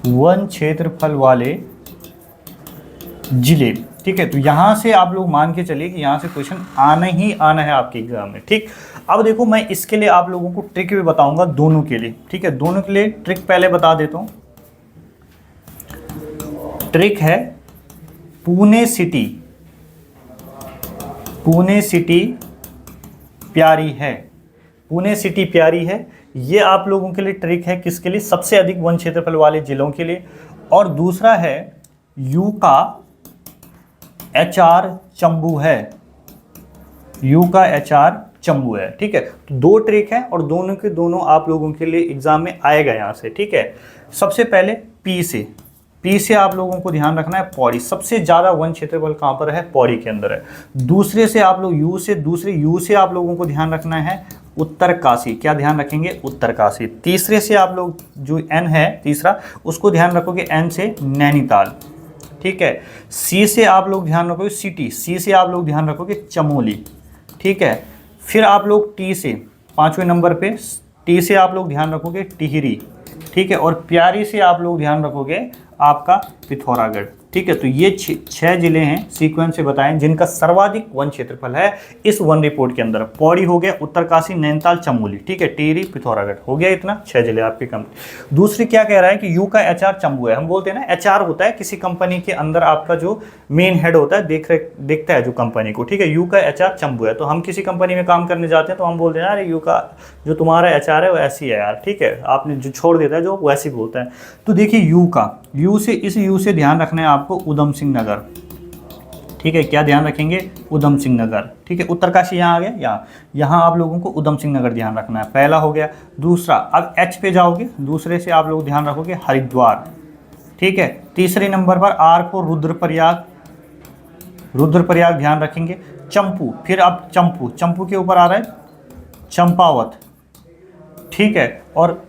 वन क्षेत्रफल वाले जिले। ठीक है, तो यहां से आप लोग मान के चलिए कि यहां से क्वेश्चन आना ही आना है आपके एग्जाम में। ठीक, अब देखो मैं इसके लिए आप लोगों को ट्रिक भी बताऊंगा दोनों के लिए। ठीक है, दोनों के लिए ट्रिक पहले बता देता हूं। ट्रिक है पुणे सिटी, पुणे सिटी प्यारी है, पुणे सिटी प्यारी है। ये आप लोगों के लिए ट्रिक है, किसके लिए? सबसे अधिक वन क्षेत्रफल वाले जिलों के लिए। और दूसरा है यू का HR चंबू है, यू का HR चंबू है। ठीक है, तो दो ट्रिक है और दोनों के दोनों आप लोगों के लिए एग्जाम में आएगा यहाँ से। ठीक है, सबसे पहले पी से आप लोगों को ध्यान रखना है पौड़ी। सबसे ज़्यादा वन क्षेत्रफल कहाँ पर है? पौड़ी के अंदर है। दूसरे से आप लोग दूसरे यू से आप लोगों को ध्यान रखना है उत्तरकाशी। क्या ध्यान रखेंगे? उत्तरकाशी। तीसरे से आप लोग जो N है तीसरा, उसको ध्यान रखोगे N से नैनीताल। ठीक है, सी से आप लोग ध्यान रखोगे सिटी, सी से आप लोग ध्यान रखोगे चमोली। ठीक है, फिर आप लोग टी से, 5वें नंबर पे टी से आप लोग ध्यान रखोगे टिहरी। ठीक है, और प्यारी से आप लोग ध्यान रखोगे आपका पिथौरागढ़। ठीक है, तो ये 6 जिले हैं सीक्वेंस से बताएं जिनका सर्वाधिक वन क्षेत्रफल है इस वन रिपोर्ट के अंदर। पौड़ी हो गया, उत्तरकाशी, नैनीताल, चमोली। ठीक है, टिहरी, पिथौरागढ़ हो गया, इतना 6 जिले आपकी कंपनी। दूसरी क्या कह रहा है कि यू का HR चंबू है। हम बोलते हैं ना HR होता है किसी कंपनी के अंदर आपका जो मेन हेड होता है, देखता है जो कंपनी को। ठीक है, यू का HR चंबू है। तो हम किसी कंपनी में काम करने जाते हैं तो हम बोलते हैं यार यू का जो तुम्हारा HR है वो ऐसी है यार। ठीक है, आपने जो छोड़ देता है जो वैसे ही बोलता है। तो देखिए यू से, इस यू से ध्यान रखना है आपको उधम सिंह नगर। ठीक है, क्या ध्यान रखेंगे? उधम सिंह नगर। ठीक है, उत्तरकाशी यहाँ आ गया, यहाँ आप लोगों को उधम सिंह नगर ध्यान रखना है, पहला हो गया। दूसरा, अब H पे जाओगे, दूसरे से आप लोग ध्यान रखोगे हरिद्वार। ठीक है, तीसरे नंबर पर R को रुद्रप्रयाग, रुद्रप्रयाग ध्यान रखेंगे। चंपू, फिर अब चंपू के ऊपर आ रहा है चंपावत। ठीक है, और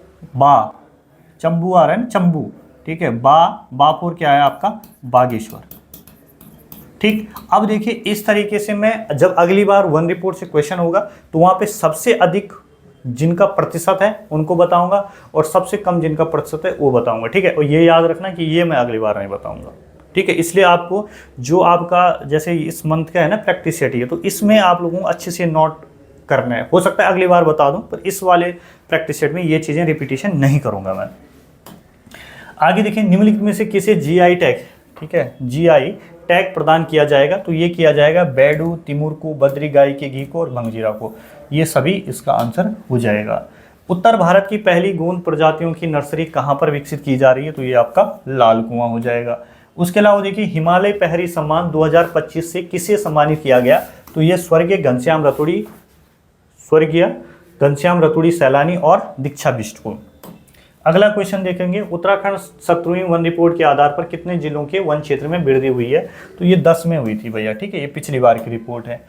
चंबू आ रहा है ना, चंबू। ठीक है, बापुर क्या है आपका? बागेश्वर। ठीक, अब देखिए इस तरीके से मैं जब अगली बार वन रिपोर्ट से क्वेश्चन होगा तो वहां पे सबसे अधिक जिनका प्रतिशत है उनको बताऊंगा और सबसे कम जिनका प्रतिशत है वो बताऊंगा। ठीक है, और ये याद रखना कि ये मैं अगली बार नहीं बताऊंगा। ठीक है, इसलिए आपको जो आपका जैसे इस मंथ का है ना प्रैक्टिस सेट, है तो इसमें आप लोगों को अच्छे से नोट करना है। हो सकता है अगली बार बता दूं, पर इस वाले प्रैक्टिस सेट में ये चीज़ें रिपीटिशन नहीं करूंगा मैं। आगे देखिए, निम्नलिखित में से किसे GI टैग, ठीक है, GI टैग प्रदान किया जाएगा? तो ये किया जाएगा बेडू, तिमुर को, बद्री गाय के घी को और भंगजीरा को। ये सभी इसका आंसर हो जाएगा। उत्तर भारत की पहली गोंद प्रजातियों की नर्सरी कहाँ पर विकसित की जा रही है? तो ये आपका लाल कुआं हो जाएगा। उसके अलावा देखिए, हिमालय पहरी सम्मान 2025 से किसे सम्मानित किया गया? तो ये स्वर्गीय घनश्याम रतुड़ी सैलानी और दीक्षा बिष्ट को। अगला क्वेश्चन देखेंगे, उत्तराखंड 17वीं वन रिपोर्ट के आधार पर कितने जिलों के वन क्षेत्र में वृद्धि हुई है? तो ये 10 में हुई थी भैया। ठीक है, ये पिछली बार की रिपोर्ट है।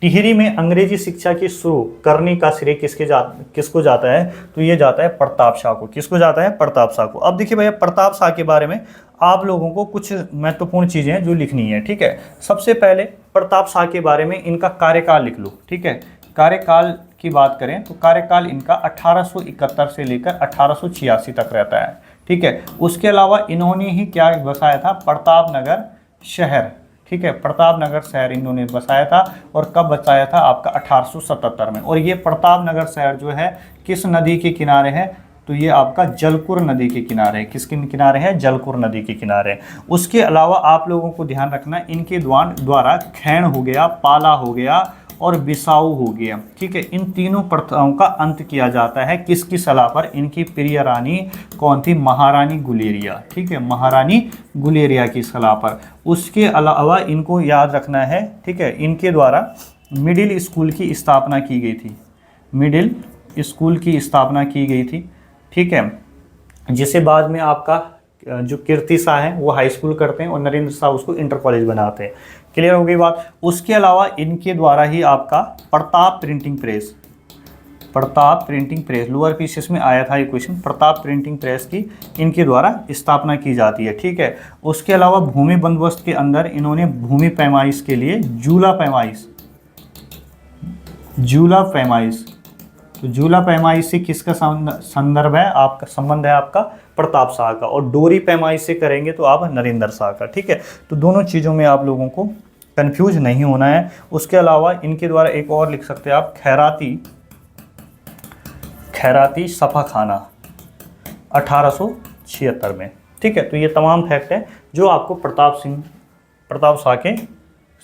टिहरी में अंग्रेजी शिक्षा की शुरू करने का श्रेय किसको जाता है? तो ये जाता है प्रताप शाह को। किसको जाता है? प्रताप शाह को। अब देखिए भैया, प्रताप शाह के बारे में आप लोगों को कुछ महत्वपूर्ण चीज़ें हैं जो लिखनी है। ठीक है, सबसे पहले प्रताप शाह के बारे में इनका कार्यकाल लिख लो। ठीक है, कार्यकाल की बात करें तो कार्यकाल इनका 1871 से लेकर 1886 तक रहता है। ठीक है, उसके अलावा इन्होंने ही क्या बसाया था? प्रतापनगर शहर। ठीक है, प्रतापनगर शहर इन्होंने बसाया था। और कब बसाया था? आपका 1877 में। और ये प्रतापनगर शहर जो है किस नदी के किनारे है? तो ये आपका जलकुर नदी के किनारे है। किसके किनारे है? जलकुर नदी के किनारे। उसके अलावा आप लोगों को ध्यान रखना, इनके द्वारा खैन हो गया, पाला हो गया और बिसाऊ हो गया। ठीक है, इन तीनों प्रथाओं का अंत किया जाता है किसकी सलाह पर? इनकी प्रिय रानी कौन थी? महारानी गुलेरिया। ठीक है, महारानी गुलेरिया की सलाह पर। उसके अलावा इनको याद रखना है, ठीक है, इनके द्वारा मिडिल स्कूल की स्थापना की गई थी। मिडिल स्कूल की स्थापना की गई थी। ठीक है, जिसे बाद में आपका जो कीर्ति शाह हैं वो हाई स्कूल करते हैं और नरेंद्र शाह उसको इंटर कॉलेज बनाते हैं। क्लियर हो गई बात। उसके अलावा इनके द्वारा ही आपका Pratap printing press lower PCS में आया था ये क्वेश्चन। प्रताप प्रिंटिंग प्रेस की इनके द्वारा स्थापना की जाती है। ठीक है, उसके अलावा भूमि बंदोबस्त के अंदर इन्होंने भूमि पैमाइश के लिए जूला पैमाइश तो झूला पैमाइश से किसका संदर्भ है, आपका संबंध है आपका प्रताप शाह का, और डोरी पैमाइश से करेंगे तो आप नरेंद्र शाह का। ठीक है, तो दोनों चीज़ों में आप लोगों को कंफ्यूज नहीं होना है। उसके अलावा इनके द्वारा एक और लिख सकते हैं आप, खैराती सफाखाना 1876 में। ठीक है, तो ये तमाम फैक्ट है जो आपको प्रताप शाह के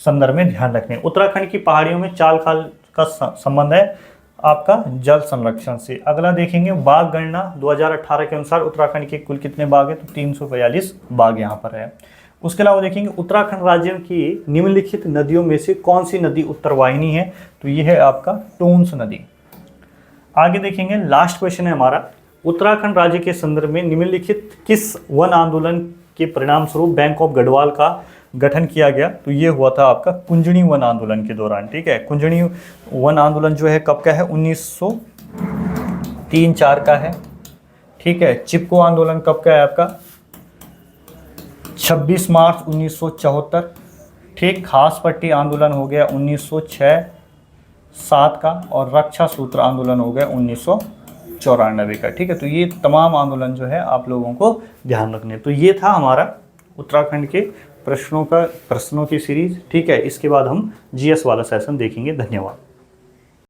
संदर्भ में ध्यान रखने हैं। उत्तराखंड की पहाड़ियों में चाल खाल का संबंध है आपका जल संरक्षण से। अगला देखेंगे बाघ गणना 2018 के अनुसार उत्तराखंड के कुल कितने बाघ है, तो 342 बाघ यहाँ पर है। उसके अलावा देखेंगे उत्तराखंड राज्य की निम्नलिखित नदियों में से कौन सी नदी उत्तरवाहिनी है, तो ये है आपका टोंस नदी। आगे देखेंगे, लास्ट क्वेश्चन है हमारा, उत्तराखंड राज्य के संदर्भ में निम्नलिखित किस वन आंदोलन के परिणाम स्वरूप बैंक ऑफ गढ़वाल का गठन किया गया, तो ये हुआ था आपका कुंजनी वन आंदोलन के दौरान। ठीक है, कुंजनी वन आंदोलन जो है कब का है, 1903-4 का है। ठीक है, चिपको आंदोलन कब का है आपका, 26 मार्च 1974। ठीक, खास पट्टी आंदोलन हो गया 1906-7 का, और रक्षा सूत्र आंदोलन हो गया 1994 का। ठीक है, तो ये तमाम आंदोलन जो है आप लोगों को ध्यान रखने। तो ये था हमारा उत्तराखंड के प्रश्नों की सीरीज। ठीक है, इसके बाद हम जीएस वाला सेशन देखेंगे। धन्यवाद।